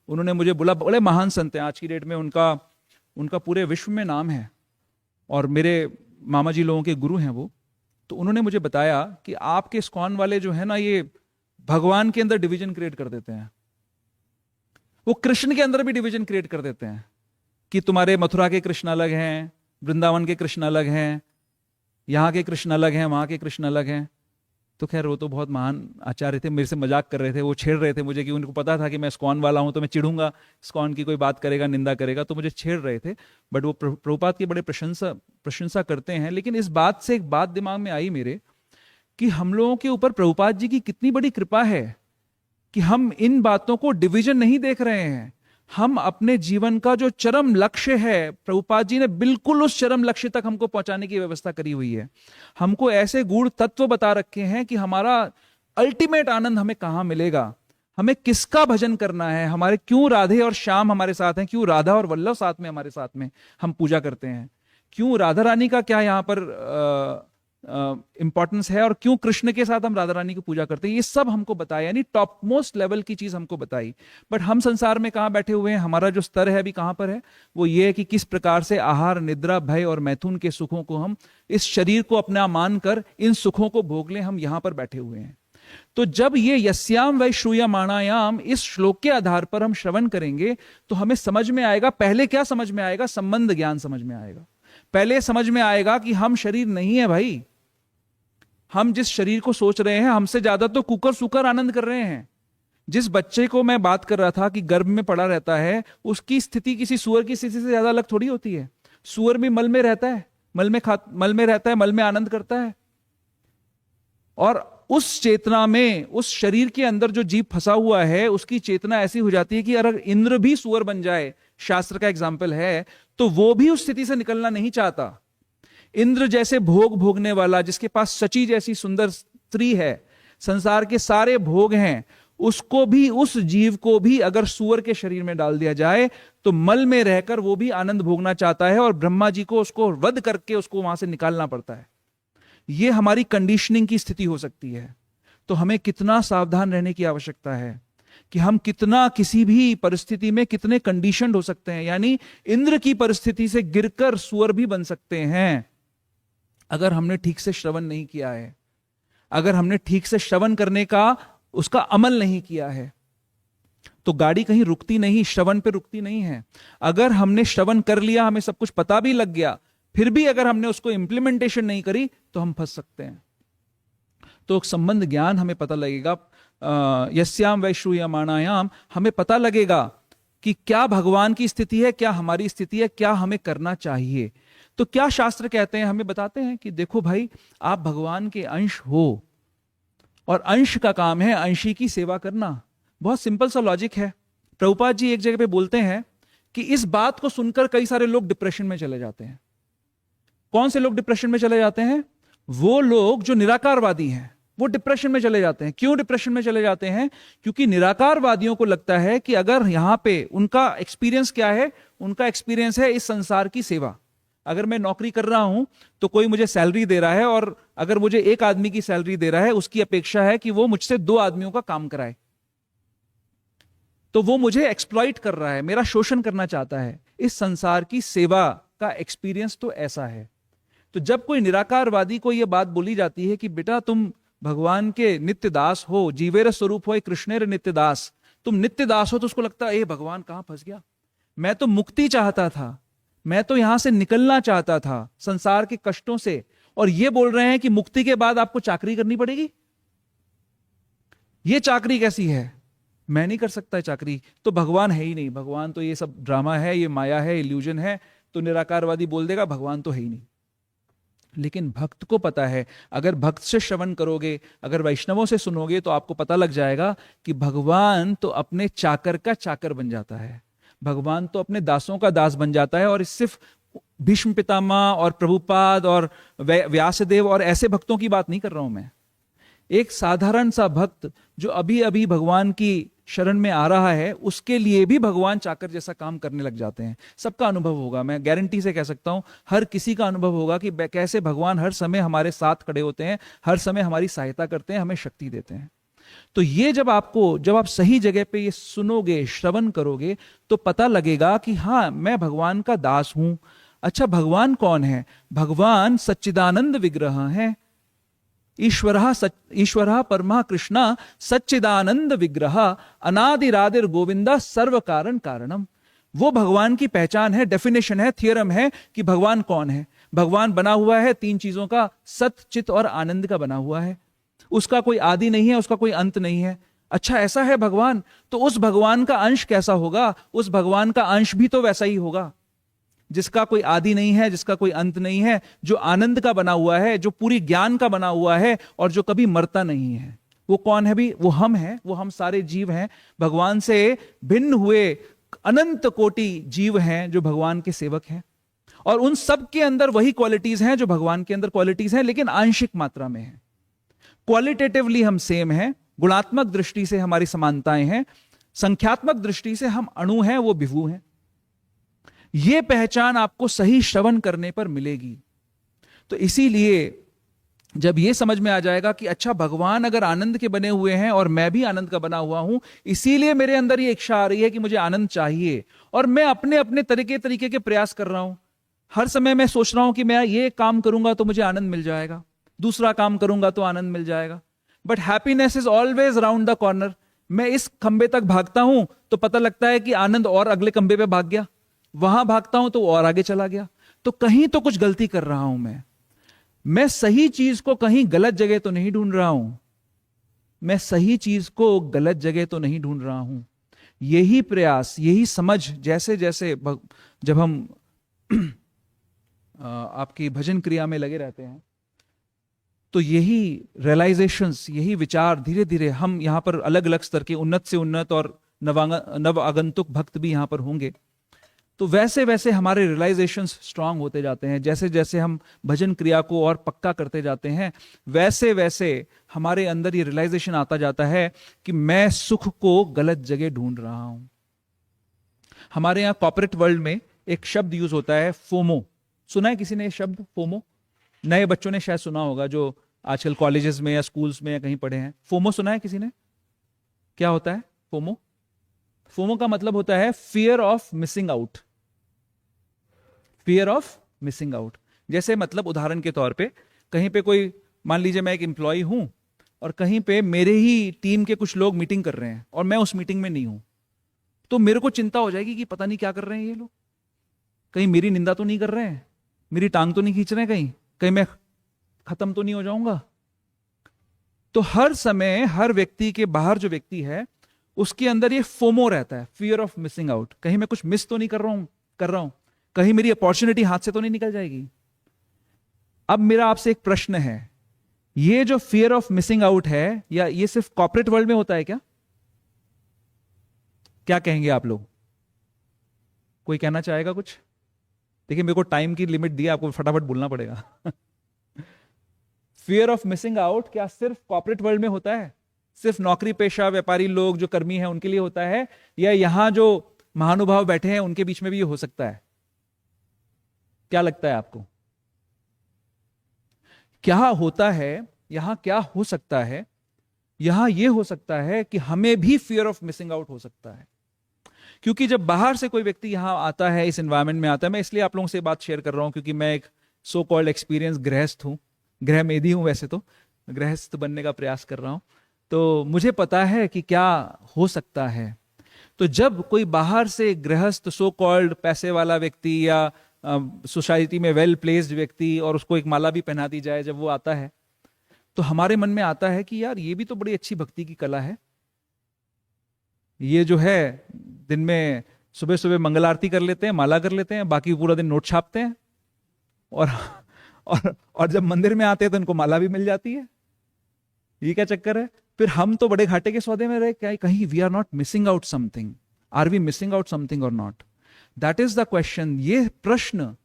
उन्होंने मुझे बोला, बड़े महान संत हैं आज की डेट में, उनका पूरे विश्व में नाम है और मेरे मामा जी लोगों के गुरु हैं वो। तो उन्होंने मुझे बताया कि आपके इस्कॉन वाले जो है ना, ये भगवान के अंदर डिवीजन क्रिएट कर देते हैं, वो कृष्ण के अंदर भी डिवीजन क्रिएट कर देते हैं कि तुम्हारे मथुरा के कृष्ण अलग हैं, वृंदावन के कृष्ण अलग हैं, यहाँ के कृष्ण अलग हैं, वहां के कृष्ण अलग हैं। तो खैर वो तो बहुत महान आचार्य थे, मेरे से मजाक कर रहे थे, वो छेड़ रहे थे मुझे कि उनको पता था कि मैं इस्कॉन वाला हूं तो मैं चिढ़ूंगा, इस्कॉन की कोई बात करेगा, निंदा करेगा, तो मुझे छेड़ रहे थे। बट वो प्रभुपाद की बड़े प्रशंसा करते हैं। लेकिन इस बात से एक बात दिमाग में आई मेरे कि हम लोगों के ऊपर प्रभुपाद जी की कितनी बड़ी कृपा है कि हम इन बातों को डिवीजन नहीं देख रहे हैं। हम अपने जीवन का जो चरम लक्ष्य है, प्रभुपाद जी ने बिल्कुल उस चरम लक्ष्य तक हमको पहुंचाने की व्यवस्था करी हुई है। हमको ऐसे गूढ़ तत्व बता रखे हैं कि हमारा अल्टीमेट आनंद हमें कहां मिलेगा, हमें किसका भजन करना है, हमारे क्यों राधे और श्याम हमारे साथ हैं, क्यों राधा और वल्लभ साथ में हमारे साथ में हम पूजा करते हैं, क्यों राधा रानी का क्या यहाँ पर इंपॉर्टेंस है और क्यों कृष्ण के साथ हम राधा रानी की पूजा करते हैं, ये सब हमको बताया, यानी टॉप मोस्ट लेवल की चीज हमको बताई। बट हम संसार में कहां बैठे हुए हैं, हमारा जो स्तर है अभी कहां पर है, वो ये है कि किस प्रकार से आहार, निद्रा, भय और मैथुन के सुखों को हम इस शरीर को अपना मानकर इन सुखों को भोग लें, हम यहां पर बैठे हुए हैं। तो जब ये यस्याम वै श्रूयमाणायाम इस श्लोक के आधार पर हम श्रवण करेंगे तो हमें समझ में आएगा, पहले क्या समझ में आएगा, संबंध ज्ञान समझ में आएगा। पहले समझ में आएगा कि हम शरीर नहीं है भाई, हम जिस शरीर को सोच रहे हैं हमसे ज्यादा तो कुकर सुकर आनंद कर रहे हैं। जिस बच्चे को मैं बात कर रहा था कि गर्भ में पड़ा रहता है, उसकी स्थिति किसी सुअर की स्थिति से ज्यादा अलग थोड़ी होती है। सुअर भी मल में रहता है, मल में रहता है, मल में आनंद करता है। और उस चेतना में, उस शरीर के अंदर जो जीव फंसा हुआ है, उसकी चेतना ऐसी हो जाती है कि अगर इंद्र भी सुअर बन जाए, शास्त्र का एग्जाम्पल है, तो वो भी उस स्थिति से निकलना नहीं चाहता। इंद्र जैसे भोग भोगने वाला, जिसके पास सची जैसी सुंदर स्त्री है, संसार के सारे भोग हैं, उसको भी, उस जीव को भी अगर सुअर के शरीर में डाल दिया जाए तो मल में रहकर वो भी आनंद भोगना चाहता है और ब्रह्मा जी को उसको वध करके उसको वहां से निकालना पड़ता है। ये हमारी कंडीशनिंग की स्थिति हो सकती है। तो हमें कितना सावधान रहने की आवश्यकता है कि हम कितना किसी भी परिस्थिति में कितने कंडीशनड हो सकते हैं। यानी इंद्र की परिस्थिति से गिरकर सुअर भी बन सकते हैं अगर हमने ठीक से श्रवण नहीं किया है, अगर हमने ठीक से श्रवण करने का उसका अमल नहीं किया है। तो गाड़ी कहीं रुकती नहीं, श्रवण पे रुकती नहीं है। अगर हमने श्रवण कर लिया, हमें सब कुछ पता भी लग गया, फिर भी अगर हमने उसको इंप्लीमेंटेशन नहीं करी तो हम फंस सकते हैं। तो संबंध ज्ञान हमें पता लगेगा, यस्याम वै श्रूयमाणायाम, हमें पता लगेगा कि क्या भगवान की स्थिति है, क्या हमारी स्थिति है, क्या हमें करना चाहिए। तो क्या शास्त्र कहते हैं, हमें बताते हैं कि देखो भाई, आप भगवान के अंश हो और अंश का काम है अंशी की सेवा करना। बहुत सिंपल सा लॉजिक है। प्रभुपाद जी एक जगह पे बोलते हैं कि इस बात को सुनकर कई सारे लोग डिप्रेशन में चले जाते हैं। कौन से लोग डिप्रेशन में चले जाते हैं? वो लोग जो निराकारवादी हैं, वो डिप्रेशन में चले जाते हैं। क्यों डिप्रेशन में चले जाते हैं? क्योंकि निराकारवादियों को लगता है कि अगर यहां पे उनका एक्सपीरियंस क्या है, उनका एक्सपीरियंस है इस संसार की सेवा। अगर मैं नौकरी कर रहा हूं तो कोई मुझे सैलरी दे रहा है, और अगर मुझे एक आदमी की सैलरी दे रहा है, उसकी अपेक्षा है कि वो मुझसे 2 आदमियों का काम कराए। तो वो मुझे एक्सप्लॉइट कर रहा है, मेरा शोषण करना चाहता है। इस संसार की सेवा का एक्सपीरियंस तो ऐसा है। तो जब कोई निराकारवादी को यह बात बोली जाती है कि बेटा तुम भगवान के नित्य दास हो, जीवेर स्वरूप हो कृष्णेर नित्य दास, तुम नित्य दास हो, तो उसको लगता है भगवान कहां फंस गया, मैं तो मुक्ति चाहता था, मैं तो यहां से निकलना चाहता था संसार के कष्टों से, और ये बोल रहे हैं कि मुक्ति के बाद आपको चाकरी करनी पड़ेगी। ये चाकरी कैसी है? मैं नहीं कर सकता चाकरी, तो भगवान है ही नहीं, भगवान तो ये सब ड्रामा है, ये माया है, इल्यूजन है। तो निराकारवादी बोल देगा भगवान तो है ही नहीं। लेकिन भक्त को पता है, अगर भक्त से श्रवण करोगे, अगर वैष्णवों से सुनोगे, तो आपको पता लग जाएगा कि भगवान तो अपने चाकर का चाकर बन जाता है, भगवान तो अपने दासों का दास बन जाता है। और इस सिर्फ भीष्म पितामह और प्रभुपाद और व्यासदेव और ऐसे भक्तों की बात नहीं कर रहा हूं मैं। एक साधारण सा भक्त जो अभी अभी भगवान की शरण में आ रहा है, उसके लिए भी भगवान चाकर जैसा काम करने लग जाते हैं। सबका अनुभव होगा, मैं गारंटी से कह सकता हूं, हर किसी का अनुभव होगा कि कैसे भगवान हर समय हमारे साथ खड़े होते हैं, हर समय हमारी सहायता करते हैं, हमें शक्ति देते हैं। तो ये जब आप सही जगह पे ये सुनोगे, श्रवण करोगे, तो पता लगेगा कि हाँ, मैं भगवान का दास हूं। अच्छा, भगवान कौन है? भगवान सच्चिदानंद विग्रह है। ईश्वरः परमः कृष्णा सच्चिदानंद विग्रह अनादिरादिर गोविंदा सर्व कारण कारणम। वो भगवान की पहचान है, डेफिनेशन है, थियरम है कि भगवान कौन है। भगवान बना हुआ है 3 चीजों का, सत, चित और आनंद का बना हुआ है। उसका कोई आदि नहीं है, उसका कोई अंत नहीं है। अच्छा, ऐसा है भगवान, तो उस भगवान का अंश कैसा होगा? उस भगवान का अंश भी तो वैसा ही होगा, जिसका कोई आदि नहीं है, जिसका कोई अंत नहीं है, जो आनंद का बना हुआ है, जो पूरी ज्ञान का बना हुआ है और जो कभी मरता नहीं है। वो कौन है भी? वो हम हैं, वो हम सारे जीव हैं। भगवान से भिन्न हुए अनंत कोटि जीव हैं जो भगवान के सेवक हैं, और उन सब के अंदर वही क्वालिटीज हैं जो भगवान के अंदर क्वालिटीज हैं, लेकिन आंशिक मात्रा में है। क्वालिटेटिवली हम सेम हैं, गुणात्मक दृष्टि से हमारी समानताएं हैं, संख्यात्मक दृष्टि से हम अणु हैं, वो विभु हैं। यह पहचान आपको सही श्रवण करने पर मिलेगी। तो इसीलिए जब यह समझ में आ जाएगा कि अच्छा, भगवान अगर आनंद के बने हुए हैं और मैं भी आनंद का बना हुआ हूं, इसीलिए मेरे अंदर ये इच्छा आ रही है कि मुझे आनंद चाहिए, और मैं अपने अपने तरीके के प्रयास कर रहा हूं। हर समय मैं सोच रहा हूं कि मैं ये काम करूंगा तो मुझे आनंद मिल जाएगा, दूसरा काम करूंगा तो आनंद मिल जाएगा, but happiness is always around the corner. मैं इस खंबे तक भागता हूं तो पता लगता है कि आनंद और अगले खंबे पे भाग गया, वहां भागता हूं तो और आगे चला गया। तो कहीं तो कुछ गलती कर रहा हूं मैं सही चीज को कहीं गलत जगह तो नहीं ढूंढ रहा हूं, मैं सही चीज को गलत जगह तो नहीं ढूंढ रहा हूं। यही प्रयास, यही समझ, जैसे जैसे जब हम आपकी भजन क्रिया में लगे रहते हैं, तो यही रियलाइजेशंस, यही विचार धीरे धीरे, हम यहां पर अलग अलग स्तर के उन्नत से उन्नत और नव आगंतुक भक्त भी यहां पर होंगे, तो वैसे वैसे हमारे रियलाइजेशंस स्ट्रांग होते जाते हैं। जैसे जैसे हम भजन क्रिया को और पक्का करते जाते हैं, वैसे वैसे हमारे अंदर ये रियलाइजेशन आता जाता है कि मैं सुख को गलत जगह ढूंढ रहा हूं। हमारे यहाँ कॉर्पोरेट वर्ल्ड में एक शब्द यूज होता है, फोमो। सुना है किसी ने ये शब्द, फोमो? नए बच्चों ने शायद सुना होगा, जो आजकल कॉलेजेस में या स्कूल्स में या कहीं पढ़े हैं। फोमो सुना है किसी ने? क्या होता है फोमो? फोमो का मतलब होता है fear of missing out. Fear of missing out. जैसे मतलब उदाहरण के तौर पे, कहीं पे कोई, मान लीजिए मैं एक एम्प्लॉय हूं और कहीं पे मेरे ही टीम के कुछ लोग मीटिंग कर रहे हैं और मैं उस मीटिंग में नहीं हूं, तो मेरे को चिंता हो जाएगी कि पता नहीं क्या कर रहे हैं ये लोग, कहीं मेरी निंदा तो नहीं कर रहे हैं, मेरी टांग तो नहीं खींच रहे हैं, कहीं मैं खत्म तो नहीं हो जाऊंगा। तो हर समय हर व्यक्ति के बाहर जो व्यक्ति है उसके अंदर ये फोमो रहता है, फियर ऑफ मिसिंग आउट। कहीं मैं कुछ मिस तो नहीं कर रहा हूं, कहीं मेरी अपॉर्चुनिटी हाथ से तो नहीं निकल जाएगी। अब मेरा आपसे एक प्रश्न है, ये जो फियर ऑफ मिसिंग आउट है, या ये सिर्फ कॉर्पोरेट वर्ल्ड में होता है क्या? क्या कहेंगे आप लोग? कोई कहना चाहेगा कुछ? देखिए, मेरे को टाइम की लिमिट दी है, आपको फटाफट बोलना पड़ेगा। फियर ऑफ मिसिंग आउट क्या सिर्फ कॉर्पोरेट वर्ल्ड में होता है? सिर्फ नौकरी पेशा व्यापारी लोग जो कर्मी हैं उनके लिए होता है, या यहां जो महानुभाव बैठे हैं उनके बीच में भी ये हो सकता है? क्या लगता है आपको? क्या होता है यहां? क्या हो सकता है यहां? यह हो सकता है कि हमें भी फियर ऑफ मिसिंग आउट हो सकता है, क्योंकि जब बाहर से कोई व्यक्ति यहां आता है, इस एनवायरनमेंट में आता है, मैं इसलिए आप लोगों से बात शेयर कर रहा हूं क्योंकि मैं एक सो कॉल्ड एक्सपीरियंस गृहस्थ हूं, गृहमेधी हूं, वैसे तो गृहस्थ बनने का प्रयास कर रहा हूं, तो मुझे पता है कि क्या हो सकता है। तो जब कोई बाहर से गृहस्थ, सो कॉल्ड पैसे वाला व्यक्ति या सोसाइटी में वेल प्लेस्ड व्यक्ति, और उसको एक माला भी पहना दी जाए, जब वो आता है तो हमारे मन में आता है कि यार ये भी तो बड़ी अच्छी भक्ति की कला है। ये जो है दिन में सुबह सुबह मंगल आरती कर लेते हैं, माला कर लेते हैं, बाकी पूरा दिन नोट छापते हैं, और जब मंदिर में आते हैं तो इनको माला भी मिल जाती है। ये क्या चक्कर है? फिर हम तो बड़े घाटे के सौदे में रहे, क्या कहीं we are not missing out something? Are we missing out something or not? That is the question. ये प्रश्न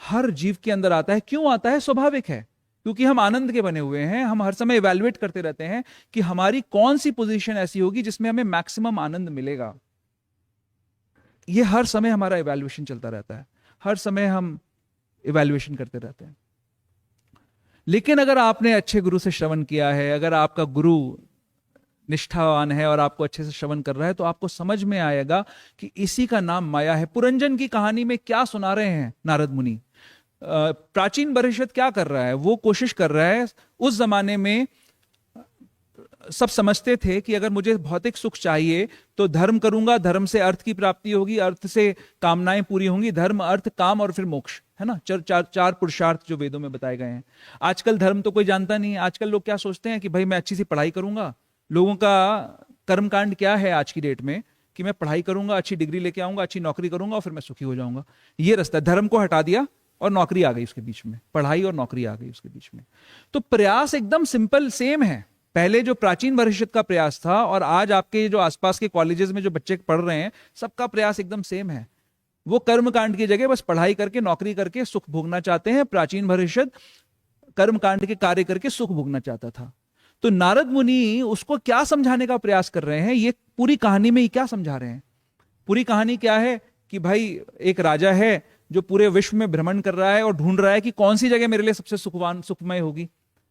हर जीव के अंदर आता है। क्यों आता है? स्वाभाविक है, क्योंकि हम आनंद के बने हुए हैं। हम हर समय इवैल्यूएट करते रहते हैं कि हमारी कौन सी पोजीशन ऐसी होगी जिसमें हमें मैक्सिमम आनंद मिलेगा। ये हर समय हमारा इवैल्यूएशन चलता रहता है, हर समय हम इवैल्यूएशन करते रहते हैं। लेकिन अगर आपने अच्छे गुरु से श्रवण किया है, अगर आपका गुरु निष्ठावान है और आपको अच्छे से श्रवण कर रहा है, तो आपको समझ में आएगा कि इसी का नाम माया है। पुरंजन की कहानी में क्या सुना रहे हैं नारद मुनि? प्राचीन परिषद क्या कर रहा है? वो कोशिश कर रहा है, उस जमाने में सब समझते थे कि अगर मुझे भौतिक सुख चाहिए तो धर्म करूंगा, धर्म से अर्थ की प्राप्ति होगी, अर्थ से कामनाएं पूरी होंगी, धर्म, अर्थ, काम और फिर मोक्ष, है ना? चार पुरुषार्थ जो वेदों में बताए गए हैं। आजकल धर्म तो कोई जानता नहीं है। आजकल लोग क्या सोचते हैं कि भाई मैं अच्छी सी पढ़ाई करूंगा। लोगों का कर्मकांड क्या है आज की डेट में कि मैं पढ़ाई करूंगा, अच्छी डिग्री लेके आऊंगा, अच्छी नौकरी करूंगा और फिर मैं सुखी हो जाऊंगा। ये रास्ता, धर्म को हटा दिया और नौकरी आ गई उसके बीच में, पढ़ाई और नौकरी आ गई उसके बीच में। तो प्रयास एकदम सिंपल सेम है, पहले जो प्राचीन भविष्य का प्रयास था और आज आपके जो आसपास के कॉलेजेस में जो बच्चे पढ़ रहे हैं, सबका प्रयास एकदम सेम है। वो कर्मकांड की जगह बस पढ़ाई करके नौकरी करके सुख भोगना चाहते हैं। प्राचीन भविष्य कर्मकांड के कार्य करके सुख भोगना चाहता था। तो नारद मुनि उसको क्या समझाने का प्रयास कर रहे हैं, ये पूरी कहानी में क्या समझा रहे हैं? पूरी कहानी क्या है कि भाई एक राजा है जो पूरे विश्व में भ्रमण कर रहा है और ढूंढ रहा है कि कौन सी जगह मेरे लिए सबसे सुखमय होगी।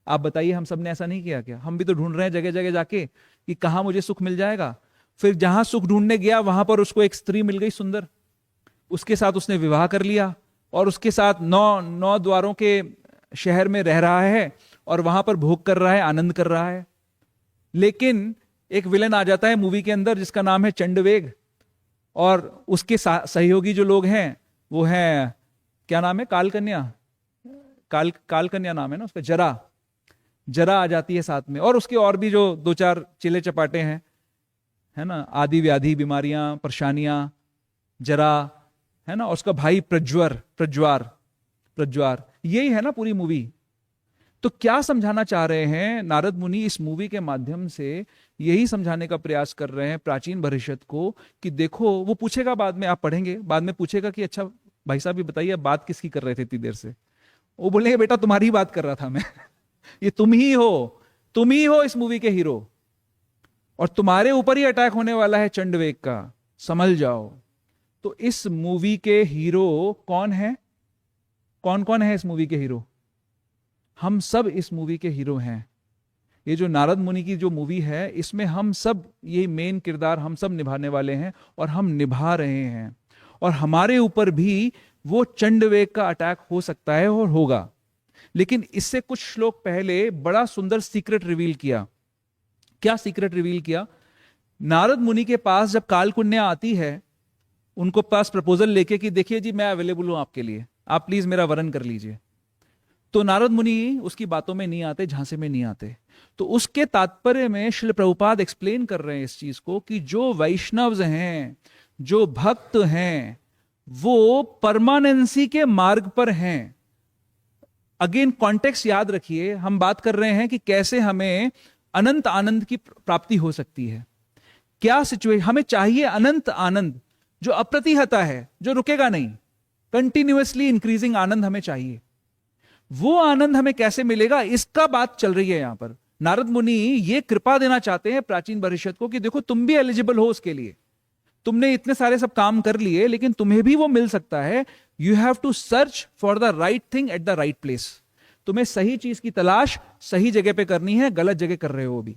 आप बताइए, हम सब ने ऐसा नहीं किया क्या? हम भी तो ढूंढ रहे हैं जगह जगह जाके कि कहां मुझे सुख मिल जाएगा। फिर जहां सुख ढूंढने गया वहां पर उसको एक स्त्री मिल गई सुंदर, उसके साथ उसने विवाह कर लिया और उसके साथ नौ द्वारों के शहर में रह रहा है और वहां पर भोग कर रहा है, आनंद कर रहा है। लेकिन एक विलन आ जाता है मूवी के अंदर जिसका नाम है चंडवेग, और उसके सहयोगी जो लोग हैं वो हैं, क्या नाम है, कालकन्या, कालकन्या नाम है ना उसका, जरा आ जाती है साथ में, और उसके और भी जो दो चार चिले चपाटे हैं, है ना, आदि व्याधि बीमारियां परेशानियां, जरा, है ना, और उसका भाई प्रज्वार, यही है ना पूरी मूवी। तो क्या समझाना चाह रहे हैं नारद मुनि इस मूवी के माध्यम से? यही समझाने का प्रयास कर रहे हैं प्राचीन भविष्य को कि देखो, वो पूछेगा बाद में, आप पढ़ेंगे, बाद में पूछेगा कि अच्छा भाई साहब ये बताइए बात किसकी कर रहे थे इतनी देर से? वो बोलेंगे बेटा तुम्हारी ही बात कर रहा था मैं ये तुम ही हो इस मूवी के हीरो, और तुम्हारे ऊपर ही अटैक होने वाला है चंडवेग का, समझ जाओ। तो इस मूवी के हीरो कौन है? कौन कौन है इस मूवी के हीरो? हम सब इस मूवी के हीरो हैं। ये जो नारद मुनि की जो मूवी है, इसमें हम सब, ये मेन किरदार हम सब निभाने वाले हैं और हम निभा रहे हैं। और हमारे ऊपर भी वो चंडवेग का अटैक हो सकता है और होगा। लेकिन इससे कुछ श्लोक पहले बड़ा सुंदर सीक्रेट रिवील किया। क्या सीक्रेट रिवील किया? नारद मुनि के पास जब कालकन्या आती है, उनको पास प्रपोजल लेके कि देखिए जी मैं अवेलेबल हूं आपके लिए, आप प्लीज मेरा वरण कर लीजिए, तो नारद मुनि उसकी बातों में नहीं आते, झांसे में नहीं आते। तो उसके तात्पर्य में श्रील प्रभुपाद एक्सप्लेन कर रहे हैं इस चीज को कि जो वैष्णव्स हैं, जो भक्त हैं, वो परमानेंसी के मार्ग पर हैं। अगेन कॉन्टेक्स्ट याद रखिए, हम बात कर रहे हैं कि कैसे हमें अनंत आनंद की प्राप्ति हो सकती है। क्या सिचुएशन हमें चाहिए? अनंत आनंद जो अप्रतिहता है, जो रुकेगा नहीं, कंटिन्यूअसली इंक्रीजिंग आनंद हमें चाहिए। वो आनंद हमें कैसे मिलेगा, इसका बात चल रही है यहां पर। नारद मुनि ये कृपा देना चाहते हैं प्राचीन भविष्य को कि देखो तुम भी एलिजिबल हो उसके लिए, तुमने इतने सारे सब काम कर लिए, लेकिन तुम्हें भी वो मिल सकता है। You have to search for the right thing at the right place. तुम्हें सही चीज की तलाश सही जगह पे करनी है, गलत जगह कर रहे हो भी।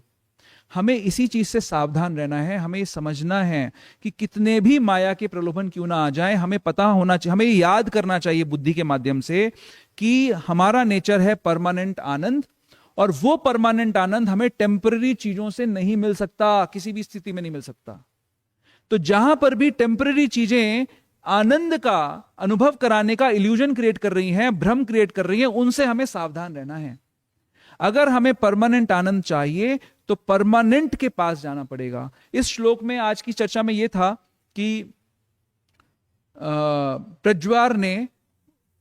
हमें इसी चीज से सावधान रहना है। हमें ये समझना है कि कितने भी माया के प्रलोभन क्यों ना आ जाए, हमें पता होना चाहिए, हमें याद करना चाहिए बुद्धि के माध्यम से कि हमारा नेचर है परमानेंट आनंद, और वो परमानेंट आनंद हमें टेम्पररी चीजों से नहीं मिल सकता, किसी भी स्थिति में नहीं मिल सकता। तो जहां पर भी टेम्पररी चीजें आनंद का अनुभव कराने का इल्यूजन क्रिएट कर रही हैं, भ्रम क्रिएट कर रही हैं, उनसे हमें सावधान रहना है। अगर हमें परमानेंट आनंद चाहिए तो परमानेंट के पास जाना पड़ेगा। इस श्लोक में आज की चर्चा में यह था कि प्रज्वार ने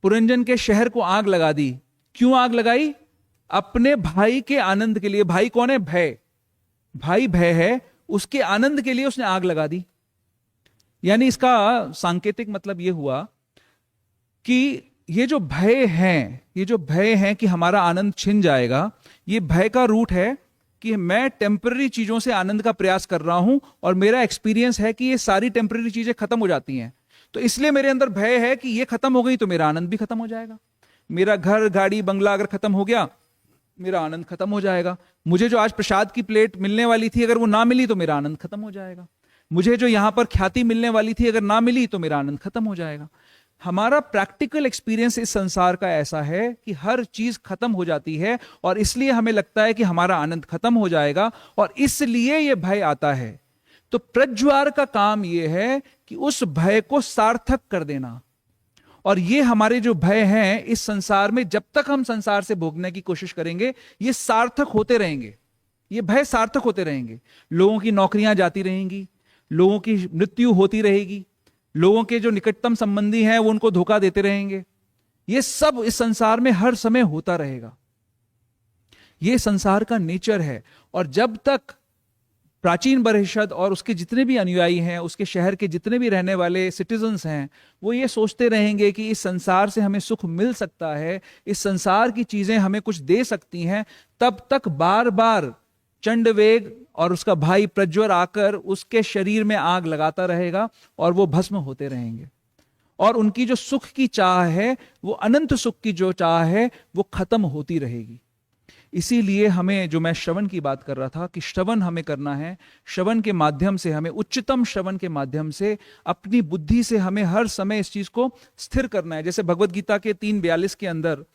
पुरंजन के शहर को आग लगा दी। क्यों आग लगाई? अपने भाई के आनंद के लिए। भाई कौन है? भय। भाई भय है, उसके आनंद के लिए उसने आग लगा दी। यानी इसका सांकेतिक मतलब यह हुआ कि ये जो भय है कि हमारा आनंद छिन जाएगा, ये भय का रूट है कि मैं टेम्पररी चीजों से आनंद का प्रयास कर रहा हूं और मेरा एक्सपीरियंस है कि ये सारी टेम्पररी चीजें खत्म हो जाती हैं, तो इसलिए मेरे अंदर भय है कि ये खत्म हो गई तो मेरा आनंद भी खत्म हो जाएगा। मेरा घर, गाड़ी, बंगला अगर खत्म हो गया, मेरा आनंद खत्म हो जाएगा। मुझे जो आज प्रसाद की प्लेट मिलने वाली थी, अगर वो ना मिली तो मेरा आनंद खत्म हो जाएगा। मुझे जो यहां पर ख्याति मिलने वाली थी, अगर ना मिली तो मेरा आनंद खत्म हो जाएगा। हमारा प्रैक्टिकल एक्सपीरियंस इस संसार का ऐसा है कि हर चीज खत्म हो जाती है, और इसलिए हमें लगता है कि हमारा आनंद खत्म हो जाएगा, और इसलिए यह भय आता है। तो प्रज्वार का काम यह है कि उस भय को सार्थक कर देना। और ये हमारे जो भय हैं इस संसार में, जब तक हम संसार से भोगने की कोशिश करेंगे, ये सार्थक होते रहेंगे, ये भय सार्थक होते रहेंगे। लोगों की नौकरियां जाती रहेंगी, लोगों की मृत्यु होती रहेगी, लोगों के जो निकटतम संबंधी हैं वो उनको धोखा देते रहेंगे। ये सब इस संसार में हर समय होता रहेगा। ये संसार का नेचर है। और जब तक प्राचीन परिषद और उसके जितने भी अनुयायी हैं, उसके शहर के जितने भी रहने वाले सिटीजन्स हैं, वो ये सोचते रहेंगे कि इस संसार से हमें सुख मिल सकता है, इस संसार की चीजें हमें कुछ दे सकती हैं, तब तक बार बार चंडवेग और उसका भाई प्रज्वर आकर उसके शरीर में आग लगाता रहेगा और वो भस्म होते रहेंगे। और उनकी जो सुख की चाह है, वो अनंत सुख की जो चाह है, वो खत्म होती रहेगी। इसीलिए हमें, जो मैं श्रवण की बात कर रहा था, कि श्रवण हमें करना है। श्रवण के माध्यम से हमें, उच्चतम श्रवण के माध्यम से अपनी बुद्धि से हमें हर समय इस चीज को स्थिर करना है। जैसे भगवत गीता के 3:42 के अंदर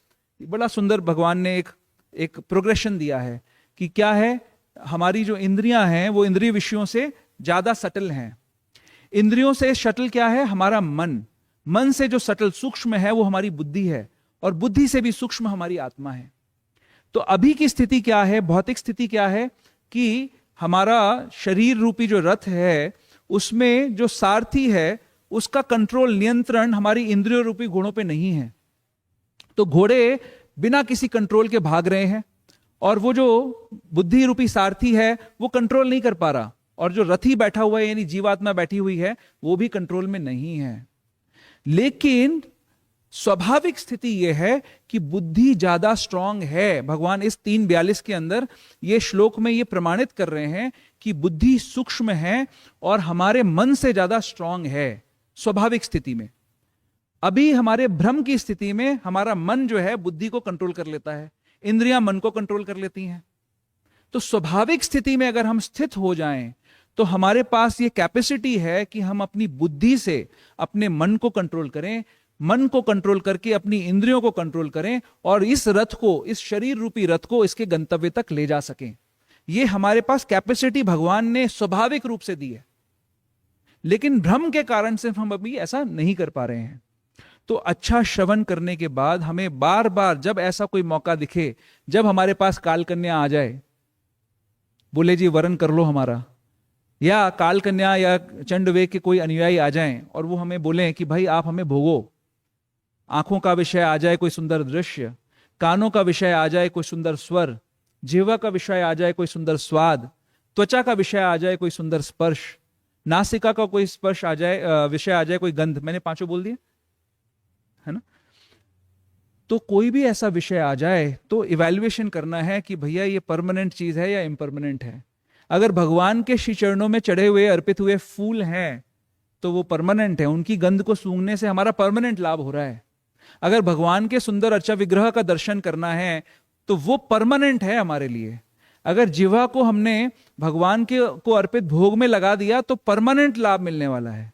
बड़ा सुंदर भगवान ने एक प्रोग्रेशन दिया है कि क्या है, हमारी जो इंद्रियां हैं वो इंद्रिय विषयों से ज्यादा सटल हैं। इंद्रियों से सटल क्या है? हमारा मन। मन से जो सटल सूक्ष्म है वो हमारी बुद्धि है, और बुद्धि से भी सूक्ष्म हमारी आत्मा है। तो अभी की स्थिति क्या है, भौतिक स्थिति क्या है, कि हमारा शरीर रूपी जो रथ है, उसमें जो सारथी है, उसका कंट्रोल, नियंत्रण हमारी इंद्रियों रूपी घोड़ों पे नहीं है। तो घोड़े बिना किसी कंट्रोल के भाग रहे हैं, और वो जो बुद्धि रूपी सारथी है वो कंट्रोल नहीं कर पा रहा, और जो रथी बैठा हुआ है, यानी जीवात्मा बैठी हुई है, वो भी कंट्रोल में नहीं है। लेकिन स्वाभाविक स्थिति यह है कि बुद्धि ज्यादा स्ट्रांग है। भगवान इस 3:42 के अंदर ये श्लोक में ये प्रमाणित कर रहे हैं कि बुद्धि सूक्ष्म है और हमारे मन से ज्यादा स्ट्रांग है स्वाभाविक स्थिति में। अभी हमारे भ्रम की स्थिति में हमारा मन जो है बुद्धि को कंट्रोल कर लेता है, इंद्रियां मन को कंट्रोल कर लेती हैं। तो स्वाभाविक स्थिति में अगर हम स्थित हो जाएं, तो हमारे पास ये कैपेसिटी है कि हम अपनी बुद्धि से अपने मन को कंट्रोल करें, मन को कंट्रोल करके अपनी इंद्रियों को कंट्रोल करें, और इस रथ को, इस शरीर रूपी रथ को इसके गंतव्य तक ले जा सकें। ये हमारे पास कैपेसिटी भगवान ने स्वाभाविक रूप से दी है, लेकिन भ्रम के कारण से हम अभी ऐसा नहीं कर पा रहे हैं। तो अच्छा श्रवण करने के बाद हमें बार बार जब ऐसा कोई मौका दिखे, जब हमारे पास काल कन्या आ जाए, बोले जी वरण कर लो हमारा, या काल कन्या या चंडवेग के कोई अनुयायी आ जाएं और वो हमें बोलें कि भाई आप हमें भोगो, आंखों का विषय आ जाए कोई सुंदर दृश्य, कानों का विषय आ जाए कोई सुंदर स्वर, जिह्वा का विषय आ जाए कोई सुंदर स्वाद, त्वचा का विषय आ जाए कोई सुंदर स्पर्श, नासिका का कोई स्पर्श आ जाए, विषय आ जाए कोई गंध। मैंने 5 बोल दिए है ना। तो कोई भी ऐसा विषय आ जाए तो इवैल्यूएशन करना है कि भैया ये परमानेंट चीज है या इम्परमानेंट है। अगर भगवान के श्री चरणों में चढ़े हुए, अर्पित हुए फूल हैं तो वो परमानेंट है, उनकी गंध को सूंघने से हमारा परमानेंट लाभ हो रहा है। अगर भगवान के सुंदर अर्चा विग्रह का दर्शन करना है तो वो परमानेंट है हमारे लिए। अगर जिह्वा को हमने भगवान के को अर्पित भोग में लगा दिया तो परमानेंट लाभ मिलने वाला है।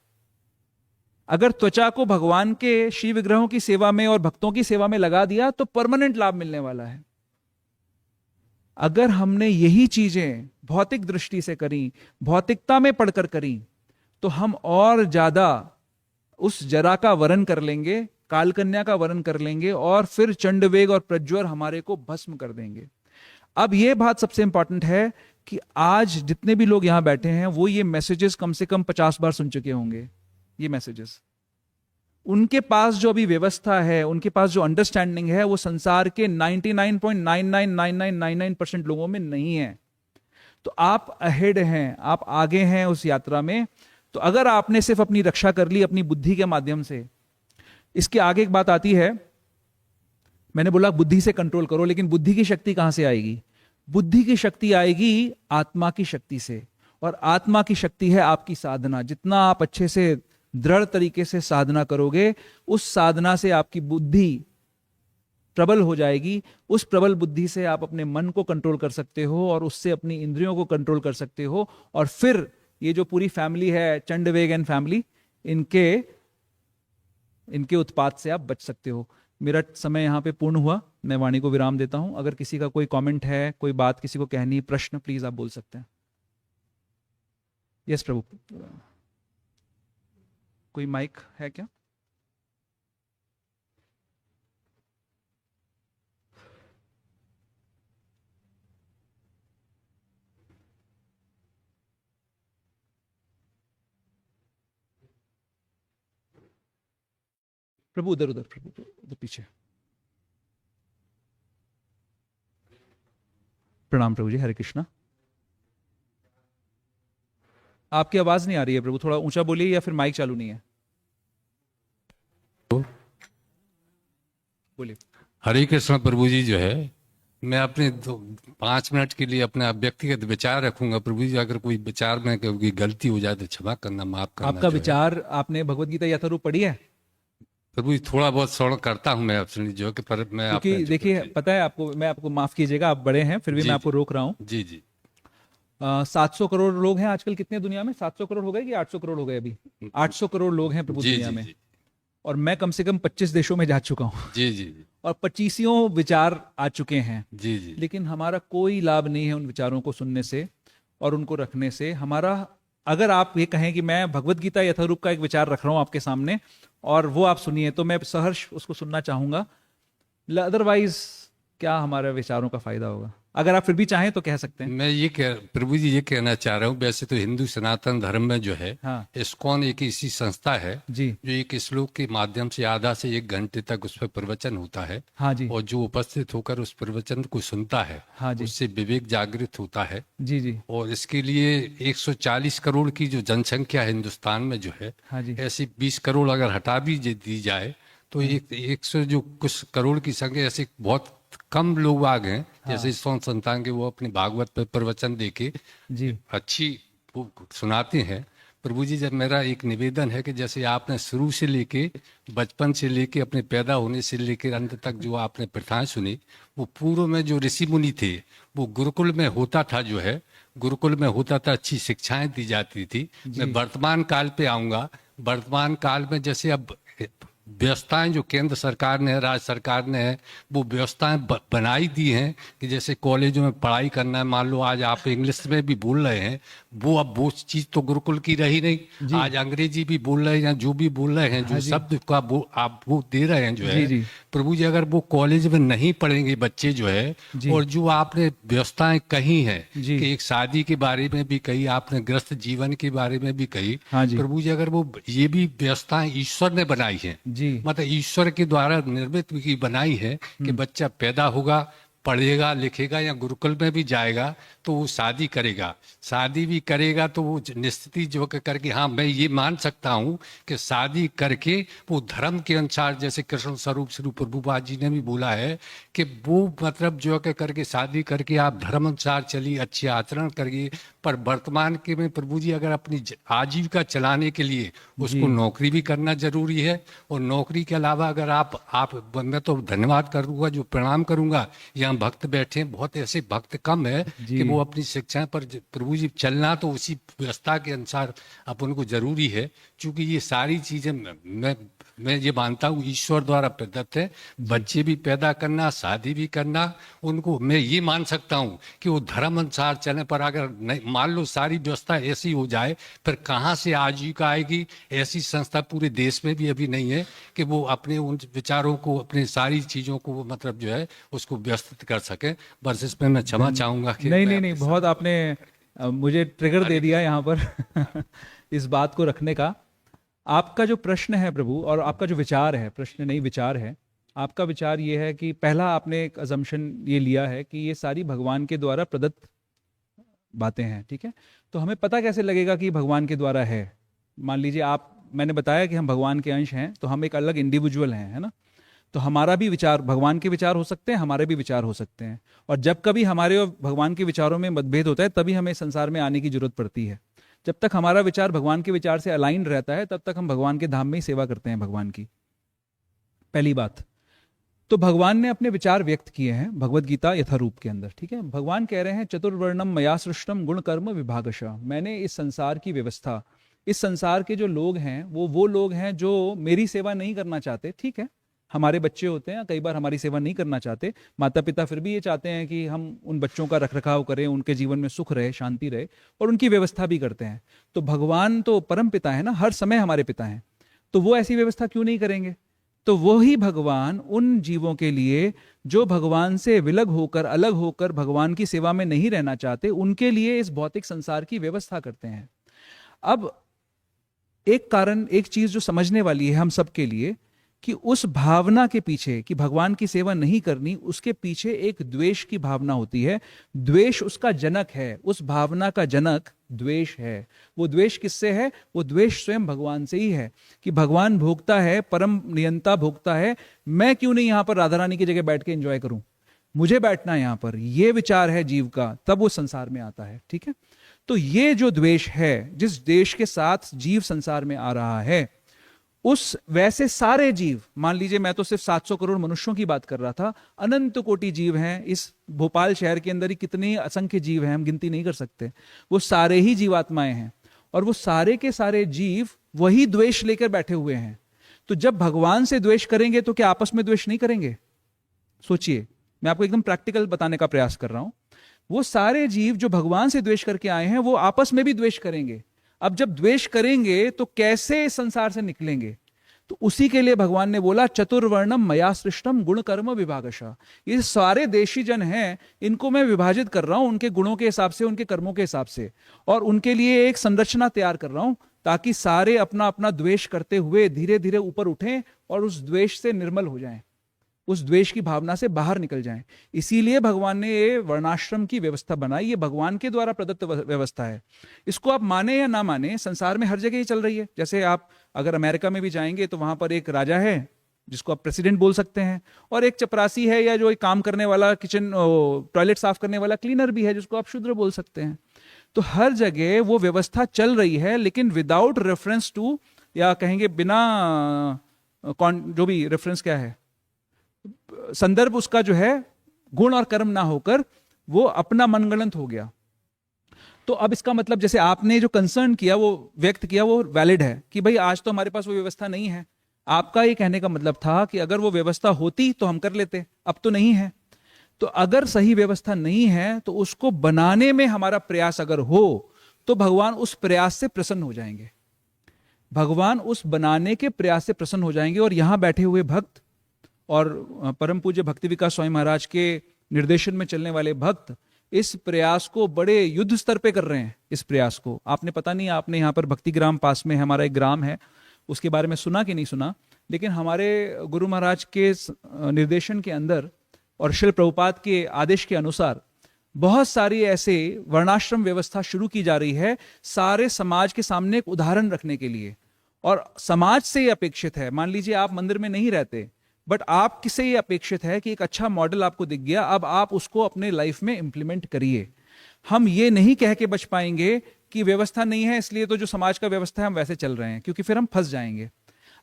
अगर त्वचा को भगवान के श्री विग्रहों की सेवा में और भक्तों की सेवा में लगा दिया तो परमानेंट लाभ मिलने वाला है। अगर हमने यही चीजें भौतिक दृष्टि से करी, भौतिकता में पढ़कर करी, तो हम और ज्यादा उस जरा का वरण कर लेंगे, काल कन्या का वरण कर लेंगे, और फिर चंडवेग और प्रज्वर हमारे को भस्म कर देंगे। अब यह बात सबसे इंपॉर्टेंट है कि आज जितने भी लोग यहां बैठे हैं वो ये मैसेजेस कम से कम 50 बार सुन चुके होंगे। ये मैसेजेस, उनके पास जो अभी व्यवस्था है, उनके पास जो अंडरस्टैंडिंग है, वो संसार के 99.999999% लोगों में नहीं है। तो आप अहेड हैं, आप आगे हैं उस यात्रा में। तो अगर आपने सिर्फ अपनी रक्षा कर ली अपनी बुद्धि के माध्यम से, इसके आगे एक बात आती है, मैंने बोला बुद्धि से कंट्रोल करो, लेकिन बुद्धि की शक्ति कहां से आएगी? बुद्धि की शक्ति आएगी आत्मा की शक्ति से, और आत्मा की शक्ति है आपकी साधना। जितना आप अच्छे से दृढ़ तरीके से साधना करोगे, उस साधना से आपकी बुद्धि प्रबल हो जाएगी। उस प्रबल बुद्धि से आप अपने मन को कंट्रोल कर सकते हो, और उससे अपनी इंद्रियों को कंट्रोल कर सकते हो, और फिर ये जो पूरी फैमिली है, चंडवेग एंड फैमिली, इनके उत्पात से आप बच सकते हो। मेरा समय यहां पे पूर्ण हुआ, मैं वाणी को विराम देता हूं। अगर किसी का कोई कमेंट है, कोई बात किसी को कहनी, प्रश्न, प्लीज आप बोल सकते हैं। यस प्रभु, कोई माइक है क्या? प्रभु उधर उधर, प्रभु उधर पीछे। प्रणाम प्रभु जी, हरे कृष्णा। आपकी आवाज नहीं आ रही है प्रभु, थोड़ा ऊंचा बोलिए या फिर माइक चालू नहीं है। बोलिए। हरे कृष्ण प्रभु जी। जो है मैं अपने 5 मिनट के लिए अपना व्यक्तिगत विचार रखूंगा प्रभु जी। अगर कोई विचार में कोई गलती हो जाए तो क्षमा करना, माफ करना। आपका विचार, आपने भगवत गीता यथारूप पढ़ी है? प्रभु जी थोड़ा बहुत श्रवण करता हूं मैं आपसे, जो कि पर मैं क्योंकि देखिए, पता है आपको, मैं आपको माफ कीजिएगा, आप बड़े हैं, फिर भी जी, मैं आपको रोक रहा हूँ। जी जी 700 करोड़ लोग हैं आजकल कितने दुनिया में? 700 करोड़ हो गए कि 800 करोड़ हो गए? अभी 800 करोड़ लोग हैं प्रभु जी दुनिया जी में। जी और मैं कम से कम 25 देशों में जा चुका हूँ जी जी जी और 25 विचार आ चुके हैं। जी जी लेकिन हमारा कोई लाभ नहीं है उन विचारों को सुनने से और उनको रखने से। हमारा, अगर आप ये कहें कि मैं भगवत गीता यथारूप का एक विचार रख रहा हूं आपके सामने और वो आप सुनिए, तो मैं सहर्ष उसको सुनना चाहूंगा। अदरवाइज क्या हमारे विचारों का फायदा होगा? अगर आप फिर भी चाहें तो कह सकते हैं। मैं ये प्रभु जी ये कहना चाह रहा हूँ, वैसे तो हिंदू सनातन धर्म में जो है हाँ इस्कॉन एक ऐसी संस्था है जी, जो एक श्लोक के माध्यम से आधा से 1 घंटे तक उस पर प्रवचन होता है। हाँ जी, और जो उपस्थित होकर उस प्रवचन को सुनता है हाँ जी, उससे विवेक जागृत होता है। जी जी, और इसके लिए 140 करोड़ की जो जनसंख्या है हिंदुस्तान में जो है, हाँ जी, ऐसी 20 करोड़ अगर हटा भी दी जाए तो एक सौ जो कुछ करोड़ की संख्या, ऐसे बहुत कम लोग आ गए जैसे सोन संतान के वो अपने भागवत पर प्रवचन देके जी अच्छी वो सुनाते हैं। प्रभु जी, जब मेरा एक निवेदन है कि जैसे आपने शुरू से लेके बचपन से लेके अपने पैदा होने से लेकर अंत तक जो आपने प्रथाएं सुनी, वो पूर्व में जो ऋषि मुनि थे वो गुरुकुल में होता था, जो है गुरुकुल में होता था, अच्छी शिक्षाएं दी जाती थी। मैं वर्तमान काल पे आऊंगा। वर्तमान काल में जैसे अब व्यवस्थाएं जो केंद्र सरकार ने, राज्य सरकार ने है, वो व्यवस्थाएं बनाई दी हैं कि जैसे कॉलेजों में पढ़ाई करना है, मान लो आज आप इंग्लिश में भी बोल रहे हैं, वो अब वो चीज़ तो गुरुकुल की रही नहीं। आज अंग्रेजी भी बोल रहे हैं, या जो भी बोल रहे हैं, जो शब्द का आप वो दे रहे हैं जो है जी प्रभु जी, अगर वो कॉलेज में नहीं पढ़ेंगे बच्चे जो है, और जो आपने व्यवस्थाएं कही हैं कि एक शादी के बारे में भी कही, आपने ग्रस्त जीवन के बारे में भी कही, हाँ जी, प्रभु जी अगर वो ये भी व्यवस्थाएं ईश्वर ने बनाई है, मतलब ईश्वर के द्वारा निर्मित की बनाई है कि बच्चा पैदा होगा, पढ़ेगा लिखेगा या गुरुकुल में भी जाएगा तो वो शादी करेगा, शादी भी करेगा तो वो निश्चित जो करके, हाँ मैं ये मान सकता हूँ कि शादी करके वो धर्म के अनुसार, जैसे कृष्ण स्वरूप श्री प्रभुपाद जी ने भी बोला है कि वो मतलब जो करके शादी करके आप धर्म अनुसार चलिए, अच्छे आचरण करिए। पर वर्तमान के में प्रभु जी अगर अपनी आजीविका चलाने के लिए उसको नौकरी भी करना जरूरी है। और नौकरी के अलावा अगर आप मैं तो धन्यवाद करूंगा, जो प्रणाम करूंगा, यहाँ भक्त बैठे हैं, बहुत ऐसे भक्त कम है कि वो अपनी शिक्षा पर प्रभु जी चलना तो उसी व्यवस्था के अनुसार अपन को जरूरी है। क्योंकि ये सारी चीजें मैं ये मानता हूँ ईश्वर द्वारा प्रदत्त है। बच्चे भी पैदा करना, शादी भी करना, उनको मैं ये मान सकता हूँ कि वो धर्म अनुसार चले। पर अगर नहीं, मान लो सारी व्यवस्था ऐसी हो जाए, फिर कहाँ से आजीविका आएगी? ऐसी संस्था पूरे देश में भी अभी नहीं है कि वो अपने उन विचारों को, अपने सारी चीजों को मतलब जो है उसको व्यवस्थित कर सके। बस इसमें मैं क्षमा चाहूंगा कि नहीं, बहुत आपने मुझे ट्रिगर दे दिया यहाँ पर इस बात को रखने का। आपका जो प्रश्न है प्रभु, और आपका जो विचार है, प्रश्न नहीं विचार है, आपका विचार ये है कि पहला आपने एक अजम्पशन ये लिया है कि ये सारी भगवान के द्वारा प्रदत्त बातें हैं, ठीक है? तो हमें पता कैसे लगेगा कि भगवान के द्वारा है? मान लीजिए आप, मैंने बताया कि हम भगवान के अंश हैं, तो हम एक अलग इंडिविजुअल हैं, है ना? तो हमारा भी विचार, भगवान के विचार हो सकते हैं, हमारे भी विचार हो सकते हैं। और जब कभी हमारे और भगवान के विचारों में मतभेद होता है, तभी हमें संसार में आने की जरूरत पड़ती है। जब तक हमारा विचार भगवान के विचार से अलाइन रहता है, तब तक हम भगवान के धाम में ही सेवा करते हैं भगवान की। पहली बात तो भगवान ने अपने विचार व्यक्त किए हैं भगवत गीता यथारूप के अंदर, ठीक है? भगवान कह रहे हैं चतुर्वर्णम मया सृष्टम गुण कर्म विभागशः। मैंने इस संसार की व्यवस्था, इस संसार के जो लोग हैं वो लोग हैं जो मेरी सेवा नहीं करना चाहते, ठीक है? हमारे बच्चे होते हैं, कई बार हमारी सेवा नहीं करना चाहते, माता पिता फिर भी ये चाहते हैं कि हम उन बच्चों का रखरखाव करें, उनके जीवन में सुख रहे, शांति रहे, और उनकी व्यवस्था भी करते हैं। तो भगवान तो परम पिता है ना, हर समय हमारे पिता हैं, तो वो ऐसी व्यवस्था क्यों नहीं करेंगे? तो वो ही भगवान उन जीवों के लिए जो भगवान से विलग होकर, अलग होकर भगवान की सेवा में नहीं रहना चाहते, उनके लिए इस भौतिक संसार की व्यवस्था करते हैं। अब एक कारण, एक चीज जो समझने वाली है हम सब के लिए, कि उस भावना के पीछे कि भगवान की सेवा नहीं करनी, उसके पीछे एक द्वेष की भावना होती है। द्वेष उसका जनक है, उस भावना का जनक द्वेष है। वो द्वेष किससे है? वो द्वेष स्वयं भगवान से ही है कि भगवान भोगता है, परम नियंता भोगता है, मैं क्यों नहीं यहां पर राधा रानी की जगह बैठ के एंजॉय करूं, मुझे बैठना है यहां पर। ये विचार है जीव का, तब वो संसार में आता है। ठीक है, तो ये जो द्वेष है, जिस देश के साथ जीव संसार में आ रहा है, उस वैसे सारे जीव, मान लीजिए मैं तो सिर्फ 700 करोड़ मनुष्यों की बात कर रहा था, अनंत कोटि जीव हैं इस भोपाल शहर के अंदर ही, कितने असंख्य जीव हैं हम गिनती नहीं कर सकते। वो सारे ही जीवात्माएं हैं और वो सारे के सारे जीव वही द्वेष लेकर बैठे हुए हैं। तो जब भगवान से द्वेष करेंगे तो क्या आपस में द्वेष नहीं करेंगे? सोचिए, मैं आपको एकदम प्रैक्टिकल बताने का प्रयास कर रहा हूं। वो सारे जीव जो भगवान से द्वेष करके आए हैं, वो आपस में भी द्वेष करेंगे। अब जब द्वेष करेंगे तो कैसे इस संसार से निकलेंगे? तो उसी के लिए भगवान ने बोला चतुर्वर्णम मया सृष्टम गुण कर्म विभागशः। ये सारे देशी जन हैं, इनको मैं विभाजित कर रहा हूं उनके गुणों के हिसाब से, उनके कर्मों के हिसाब से, और उनके लिए एक संरचना तैयार कर रहा हूं ताकि सारे अपना अपना द्वेष करते हुए धीरे धीरे ऊपर उठें और उस द्वेष से निर्मल हो जाएं, उस द्वेष की भावना से बाहर निकल जाएं। इसीलिए भगवान ने ये वर्णाश्रम की व्यवस्था बनाई। ये भगवान के द्वारा प्रदत्त व्यवस्था है। इसको आप माने या ना माने, संसार में हर जगह ये चल रही है। जैसे आप अगर अमेरिका में भी जाएंगे तो वहां पर एक राजा है जिसको आप प्रेसिडेंट बोल सकते हैं, और एक चपरासी है या जो एक काम करने वाला, किचन टॉयलेट साफ करने वाला क्लीनर भी है, जिसको आप शूद्र बोल सकते हैं। तो हर जगह वो व्यवस्था चल रही है, लेकिन विदाउट रेफरेंस टू, या कहेंगे बिना जो भी रेफरेंस क्या है, संदर्भ उसका जो है गुण और कर्म ना होकर वो अपना मनगढ़ंत हो गया। तो अब इसका मतलब जैसे आपने जो कंसर्न किया, वो व्यक्त किया, वो वैलिड है कि भाई आज तो हमारे पास वो व्यवस्था नहीं है। आपका ये कहने का मतलब था कि अगर वो व्यवस्था होती तो हम कर लेते, अब तो नहीं है। तो अगर सही व्यवस्था नहीं है तो उसको बनाने में हमारा प्रयास अगर हो तो भगवान उस प्रयास से प्रसन्न हो जाएंगे। भगवान उस बनाने के प्रयास से प्रसन्न हो जाएंगे। और यहां बैठे हुए भक्त और परम पूज्य भक्ति विकास स्वामी महाराज के निर्देशन में चलने वाले भक्त इस प्रयास को बड़े युद्ध स्तर पे कर रहे हैं। इस प्रयास को आपने, पता नहीं आपने यहाँ पर भक्ति ग्राम पास में हमारा एक ग्राम है, उसके बारे में सुना कि नहीं सुना, लेकिन हमारे गुरु महाराज के निर्देशन के अंदर और श्रील प्रभुपाद के आदेश के अनुसार बहुत सारी ऐसे वर्णाश्रम व्यवस्था शुरू की जा रही है, सारे समाज के सामने एक उदाहरण रखने के लिए। और समाज से ये अपेक्षित है, मान लीजिए आप मंदिर में नहीं रहते, बट आप किसे ये अपेक्षित है कि एक अच्छा मॉडल आपको दिख गया, अब आप उसको अपने लाइफ में इंप्लीमेंट करिए। हम ये नहीं कह के बच पाएंगे कि व्यवस्था नहीं है इसलिए तो जो समाज का व्यवस्था है हम वैसे चल रहे हैं, क्योंकि फिर हम फंस जाएंगे।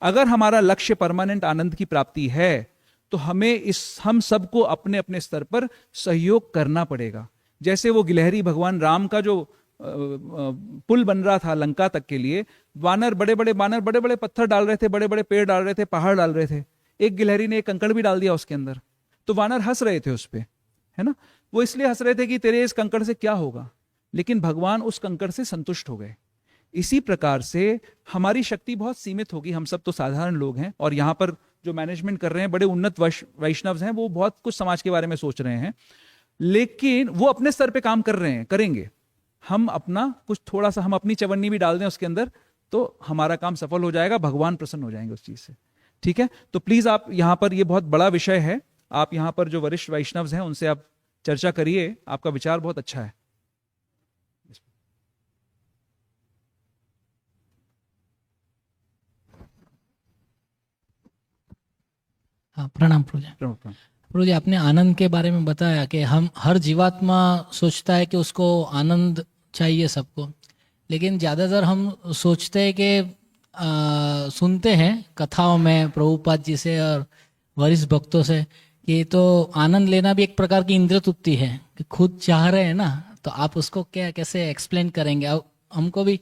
अगर हमारा लक्ष्य परमानेंट आनंद की प्राप्ति है तो हमें हम सबको अपने अपने स्तर पर सहयोग करना पड़ेगा। जैसे वो गिलहरी भगवान राम का जो पुल बन रहा था लंका तक के लिए, वानर बड़े बड़े पत्थर डाल रहे थे, बड़े बड़े पेड़ डाल रहे थे, पहाड़ डाल रहे थे, एक गिलहरी ने एक कंकड़ भी डाल दिया उसके अंदर, तो वानर हंस रहे थे उस पे, है ना। वो इसलिए हंस रहे थे कि तेरे इस कंकड़ से क्या होगा, लेकिन भगवान उस कंकड़ से संतुष्ट हो गए। इसी प्रकार से हमारी शक्ति बहुत सीमित होगी, हम सब तो साधारण लोग हैं, और यहाँ पर जो मैनेजमेंट कर रहे हैं बड़े उन्नत वैष्णव हैं, वो बहुत कुछ समाज के बारे में सोच रहे हैं, लेकिन वो अपने स्तर पे काम कर रहे हैं, करेंगे। हम अपना कुछ थोड़ा सा, हम अपनी चवन्नी भी डाल दें उसके अंदर, तो हमारा काम सफल हो जाएगा, भगवान प्रसन्न हो जाएंगे उस चीज से। ठीक है, तो प्लीज आप यहां पर, ये बहुत बड़ा विषय है, आप यहां पर जो वरिष्ठ वैष्णव हैं उनसे आप चर्चा करिए, आपका विचार बहुत अच्छा है। हाँ, प्रणाम प्रभु। प्रभु जी, आपने आनंद के बारे में बताया कि हम हर जीवात्मा सोचता है कि उसको आनंद चाहिए सबको, लेकिन ज़्यादातर हम सोचते हैं कि सुनते हैं कथाओं में प्रभुपाद जी से और वरिष्ठ भक्तों से कि तो आनंद लेना भी एक प्रकार की इंद्रिय तृप्ति है, कि खुद चाह रहे हैं ना, तो आप उसको कैसे एक्सप्लेन करेंगे? अब हमको भी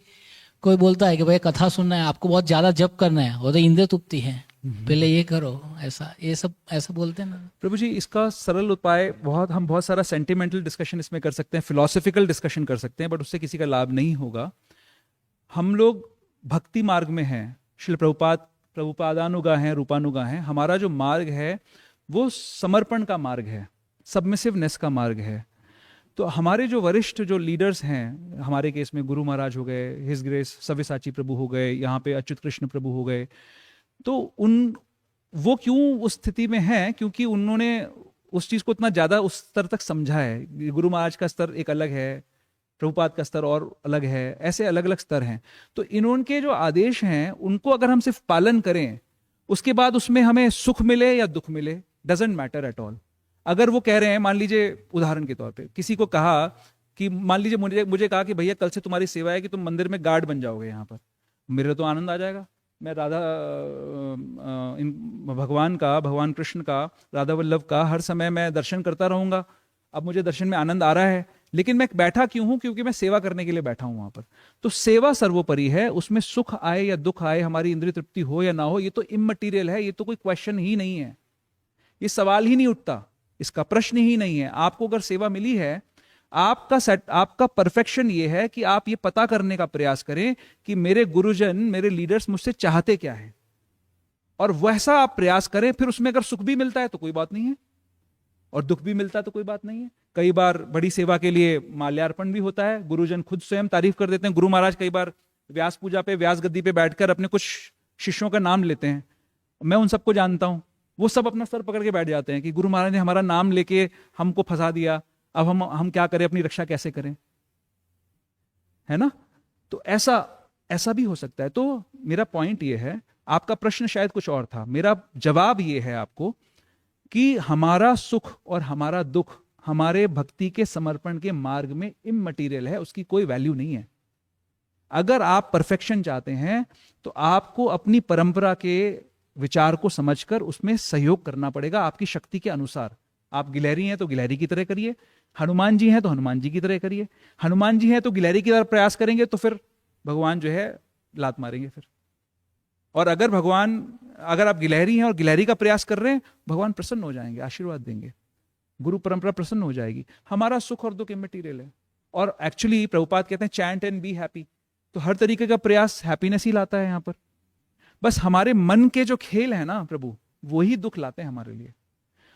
कोई बोलता है कि भाई कथा सुनना है, आपको बहुत ज़्यादा जप करना है, वो तो इंद्रिय तृप्ति है, पहले ये करो, ऐसा ये सब ऐसा बोलते हैं ना। प्रभु जी, इसका सरल उपाय हम बहुत सारा सेंटिमेंटल डिस्कशन इसमें कर सकते हैं, फिलोसफिकल डिस्कशन कर सकते हैं, बट उससे किसी का लाभ नहीं होगा। हम लोग भक्ति मार्ग में हैं, श्रील प्रभुपादानुगा हैं, रूपानुगा हैं। हमारा जो मार्ग है वो समर्पण का मार्ग है, सबमिसिवनेस का मार्ग है। तो हमारे जो वरिष्ठ जो लीडर्स हैं, हमारे केस में गुरु महाराज हो गए, हिज ग्रेस सव्यसाची प्रभु हो गए, यहाँ पे अच्युत कृष्ण प्रभु हो गए, तो वो क्यों उस स्थिति में है? क्योंकि उन्होंने उस चीज को इतना ज्यादा उस स्तर तक समझा है। गुरु महाराज का स्तर एक अलग है, प्रभुपाद का स्तर और अलग है, ऐसे अलग अलग स्तर हैं। तो इनके जो आदेश हैं उनको अगर हम सिर्फ पालन करें, उसके बाद उसमें हमें सुख मिले या दुख मिले, डजेंट मैटर एट ऑल। अगर वो कह रहे हैं, मान लीजिए उदाहरण के तौर पे किसी को कहा कि, मान लीजिए मुझे कहा कि भैया कल से तुम्हारी सेवा है कि तुम मंदिर में गार्ड बन जाओगे यहाँ पर, मेरे तो आनंद आ जाएगा। मैं भगवान कृष्ण का, राधा वल्लभ का हर समय मैं दर्शन करता रहूंगा। अब मुझे दर्शन में आनंद आ रहा है, लेकिन मैं बैठा क्यों हूं? क्योंकि मैं सेवा करने के लिए बैठा हूं वहां पर। तो सेवा सर्वोपरि है, उसमें सुख आए या दुख आए, हमारी इंद्रिय तृप्ति हो या ना हो, ये तो इममटीरियल है, ये तो कोई क्वेश्चन ही नहीं है, ये सवाल ही नहीं उठता, इसका प्रश्न ही नहीं है। आपको अगर सेवा मिली है, आपका परफेक्शन ये है कि आप ये पता करने का प्रयास करें कि मेरे गुरुजन, मेरे लीडर्स मुझसे चाहते क्या है, और वैसा आप प्रयास करें। फिर उसमें अगर सुख भी मिलता है तो कोई बात नहीं है, और दुख भी मिलता है तो कोई बात नहीं है। कई बार बड़ी सेवा के लिए माल्यार्पण भी होता है, गुरुजन खुद स्वयं तारीफ कर देते हैं। गुरु महाराज कई बार व्यास पूजा पे, व्यास गद्दी पे बैठकर अपने कुछ शिष्यों का नाम लेते हैं। मैं उन सबको जानता हूं, वो सब अपना सर पकड़ के बैठ जाते हैं कि गुरु महाराज ने हमारा नाम लेके हमको फंसा दिया, अब हम क्या करें, अपनी रक्षा कैसे करें, है ना? तो ऐसा भी हो सकता है। तो मेरा पॉइंट ये है, आपका प्रश्न शायद कुछ और था, मेरा जवाब ये है आपको कि हमारा सुख और हमारा दुख हमारे भक्ति के समर्पण के मार्ग में इममटीरियल है, उसकी कोई वैल्यू नहीं है। अगर आप परफेक्शन चाहते हैं तो आपको अपनी परंपरा के विचार को समझकर उसमें सहयोग करना पड़ेगा, आपकी शक्ति के अनुसार। आप गिलहरी हैं तो गिलहरी की तरह करिए, हनुमान जी हैं तो हनुमान जी की तरह करिए। हनुमान जी हैं तो गिलहरी की तरह प्रयास करेंगे तो फिर भगवान जो है लात मारेंगे फिर। और अगर आप गिलहरी हैं और गिलहरी का प्रयास कर रहे हैं, भगवान प्रसन्न हो जाएंगे, आशीर्वाद देंगे, गुरु परंपरा प्रसन्न हो जाएगी। हमारा सुख और दुख इममटीरियल है। और एक्चुअली प्रभुपाद कहते हैं चैंट एंड बी हैप्पी, तो हर तरीके का प्रयास हैप्पीनेस ही लाता है यहाँ पर। बस हमारे मन के जो खेल है ना प्रभु, वही दुख लाते हैं हमारे लिए।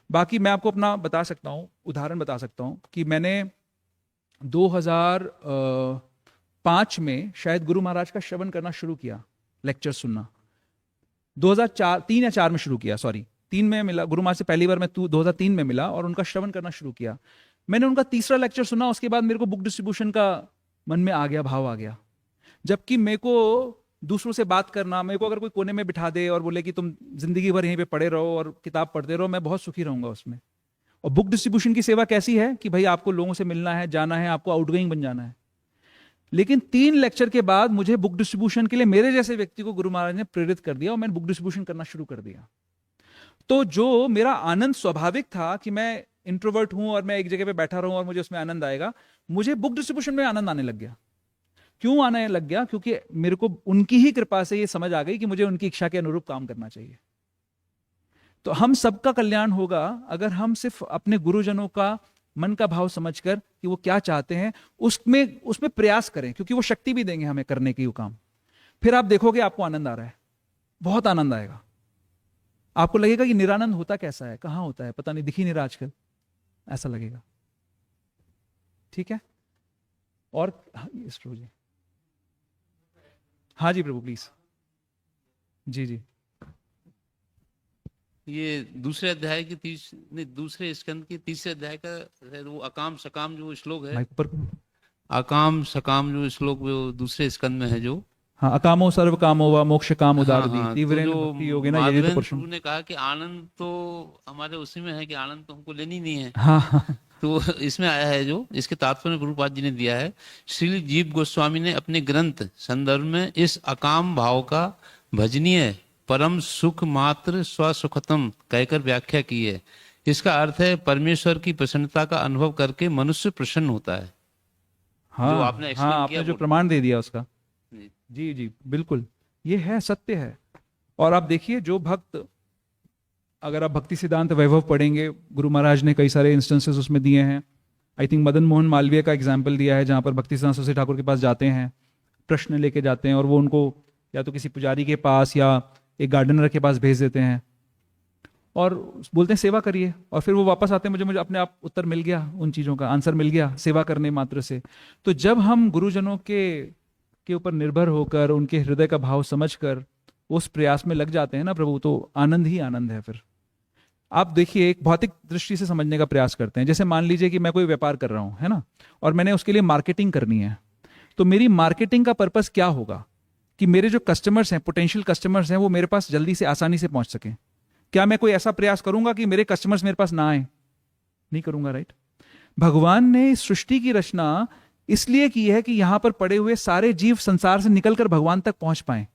बाकी मैं आपको अपना बता सकता हूँ, उदाहरण बता सकता हूँ कि मैंने 2005 में शायद गुरु महाराज का श्रवण करना शुरू किया, लेक्चर सुनना। 3 या 4 में शुरू किया, सॉरी 3 में मिला गुरु महाराज से पहली बार मैं 2003 में मिला और उनका श्रवण करना शुरू किया। मैंने उनका तीसरा लेक्चर सुना, उसके बाद मेरे को बुक डिस्ट्रीब्यूशन का मन में आ गया, भाव आ गया। जबकि मेरे को दूसरों से बात करना, मेरे को अगर कोई कोने में बिठा दे और बोले कि तुम जिंदगी भर यहीं पे पढ़े रहो और किताब पढ़ते रहो, मैं बहुत सुखी रहूंगा उसमें। और बुक डिस्ट्रीब्यूशन की सेवा कैसी है कि भाई आपको लोगों से मिलना है, जाना है, आपको आउटगोइंग बन जाना है। लेकिन 3 लेक्चर के बाद मुझे बुक डिस्ट्रीब्यूशन के लिए मेरे जैसे व्यक्ति को गुरु महाराज ने प्रेरित कर दिया और मैंने बुक डिस्ट्रीब्यूशन करना शुरू कर दिया। तो जो मेरा आनंद स्वाभाविक था कि मैं इंट्रोवर्ट हूं और मैं एक जगह पे बैठा रहूं और मुझे उसमें आनंद आएगा, मुझे बुक डिस्ट्रीब्यूशन में आनंद आने लग गया। क्यों आने लग गया? क्योंकि मेरे को उनकी ही कृपा से ये समझ आ गई कि मुझे उनकी इच्छा के अनुरूप काम करना चाहिए। तो हम सबका कल्याण होगा अगर हम सिर्फ अपने गुरुजनों का मन का भाव समझकर कि वो क्या चाहते हैं उसमें प्रयास करें, क्योंकि वो शक्ति भी देंगे हमें करने की वो काम। फिर आप देखोगे आपको आनंद आ रहा है, बहुत आनंद आएगा। आपको लगेगा कि निरानंद होता कैसा है, कहां होता है, पता नहीं, दिख ही नहीं रहा आजकल, ऐसा लगेगा। ठीक है? और प्रभु जी, हाँ जी प्रभु प्लीज। जी जी। ये दूसरे अध्याय की दूसरे स्कंद की तीसरे अध्याय का वो अकाम सकाम जो श्लोक है, अकाम सकाम जो श्लोक वो दूसरे स्कंद में है जो, हाँ, अकामो सर्व कामो व मोक्ष काम उदार दी तीव्रेण तो भक्ति योगेन ये तो पुरुषम ने कहा कि आनंद तो हमारे उसी में है कि आनंद तो हमको लेनी नहीं है। हाँ। तो इसमें आया है जो इसके तात्पर्य गुरुपाद जी ने दिया है। श्री जीव गोस्वामी ने अपने ग्रंथ संदर्भ में इस अकाम भाव का भजनीय परम सुख मात्र स्वसुखतम कहकर व्याख्या की है। इसका अर्थ है परमेश्वर की प्रसन्नता का अनुभव करके मनुष्य प्रसन्न होता है। हाँ, जो आपने जो प्रमाण दे दिया उसका। जी जी बिल्कुल, ये है, सत्य है। और आप देखिए जो भक्त, अगर आप भक्ति सिद्धांत वैभव पढ़ेंगे, गुरु महाराज ने कई सारे इंस्टेंसेस उसमें दिए हैं। आई थिंक मदन मोहन मालवीय का एग्जाम्पल दिया है, जहां पर भक्ति सिद्धांत सरस्वती ठाकुर के पास जाते हैं, प्रश्न लेके जाते हैं और वो उनको या तो किसी पुजारी के पास या एक गार्डनर के पास भेज देते हैं और बोलते हैं सेवा करिए, और फिर वो वापस आते हैं, मुझे अपने आप उत्तर मिल गया, उन चीज़ों का आंसर मिल गया सेवा करने मात्र से। तो जब हम गुरुजनों के ऊपर निर्भर होकर, उनके हृदय का भाव समझकर उस प्रयास में लग जाते हैं ना प्रभु, तो आनंद ही आनंद है। फिर आप देखिए, एक भौतिक दृष्टि से समझने का प्रयास करते हैं। जैसे मान लीजिए कि मैं कोई व्यापार कर रहा हूं, है ना, और मैंने उसके लिए मार्केटिंग करनी है। तो मेरी मार्केटिंग का पर्पस क्या होगा कि मेरे जो कस्टमर्स हैं, पोटेंशियल कस्टमर्स हैं, वो मेरे पास जल्दी से आसानी से पहुंच सके। क्या मैं कोई ऐसा प्रयास करूंगा कि मेरे कस्टमर्स मेरे पास ना आए? नहीं करूंगा, राइट। भगवान ने इस सृष्टि की रचना इसलिए की है कि यहां पर पड़े हुए सारे जीव संसार से निकलकर भगवान तक पहुंच पाए।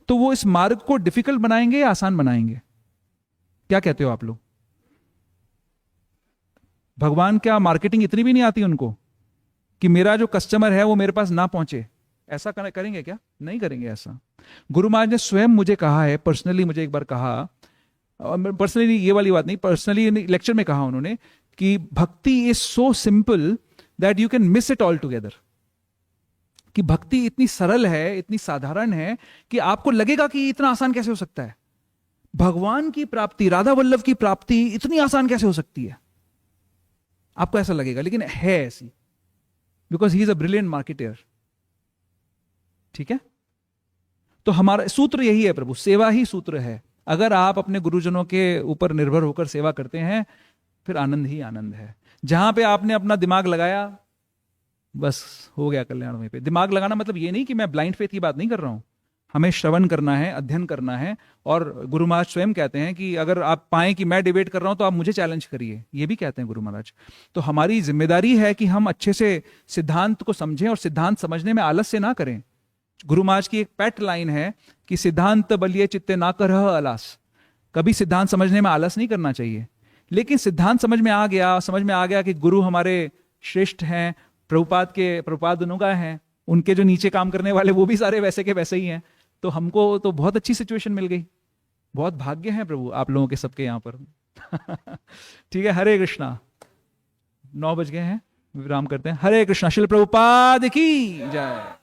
तो वो इस मार्ग को डिफिकल्ट बनाएंगे या आसान बनाएंगे? क्या कहते हो आप लोग? भगवान क्या मार्केटिंग इतनी भी नहीं आती उनको कि मेरा जो कस्टमर है वो मेरे पास ना पहुंचे? ऐसा करेंगे क्या? नहीं करेंगे ऐसा। गुरु महाराज ने स्वयं मुझे कहा है, पर्सनली मुझे एक बार कहा, पर्सनली ये वाली बात नहीं, पर्सनली लेक्चर में कहा उन्होंने कि भक्ति is so simple that you can miss it all together. कि भक्ति इतनी सरल है, इतनी साधारण है कि आपको लगेगा कि इतना आसान कैसे हो सकता है। भगवान की प्राप्ति, राधा वल्लभ की प्राप्ति इतनी आसान कैसे हो सकती है, आपको ऐसा लगेगा, लेकिन है ऐसी, because he is a brilliant marketer. ठीक है, तो हमारा सूत्र यही है प्रभु, सेवा ही सूत्र है। अगर आप अपने गुरुजनों के ऊपर निर्भर होकर सेवा करते हैं, फिर आनंद ही आनंद है। जहां पे आपने अपना दिमाग लगाया, बस हो गया कल्याण वहीं पे। दिमाग लगाना मतलब ये नहीं कि मैं ब्लाइंड फेथ की बात नहीं कर रहा हूं। हमें श्रवण करना है, अध्ययन करना है, और गुरु महाराज स्वयं कहते हैं कि अगर आप पाएं कि मैं डिबेट कर रहा हूं तो आप मुझे चैलेंज करिए, ये भी कहते हैं गुरु महाराज। तो हमारी जिम्मेदारी है कि हम अच्छे से सिद्धांत को समझें और सिद्धांत समझने में आलस्य ना करें। गुरु महाराज की एक पेट लाइन है कि सिद्धांत बलिए चित्ते ना करह आलस। कभी सिद्धांत समझने में आलस नहीं करना चाहिए। लेकिन सिद्धांत समझ में आ गया कि गुरु हमारे श्रेष्ठ हैं, प्रभुपाद अनुगा हैं, उनके जो नीचे काम करने वाले वो भी सारे वैसे के वैसे ही हैं, तो हमको तो बहुत अच्छी सिचुएशन मिल गई। बहुत भाग्य है प्रभु आप लोगों के सबके यहाँ पर। ठीक है, हरे कृष्णा। 9 बज गए हैं, विराम करते हैं। हरे कृष्णा। श्रील प्रभुपाद की जय।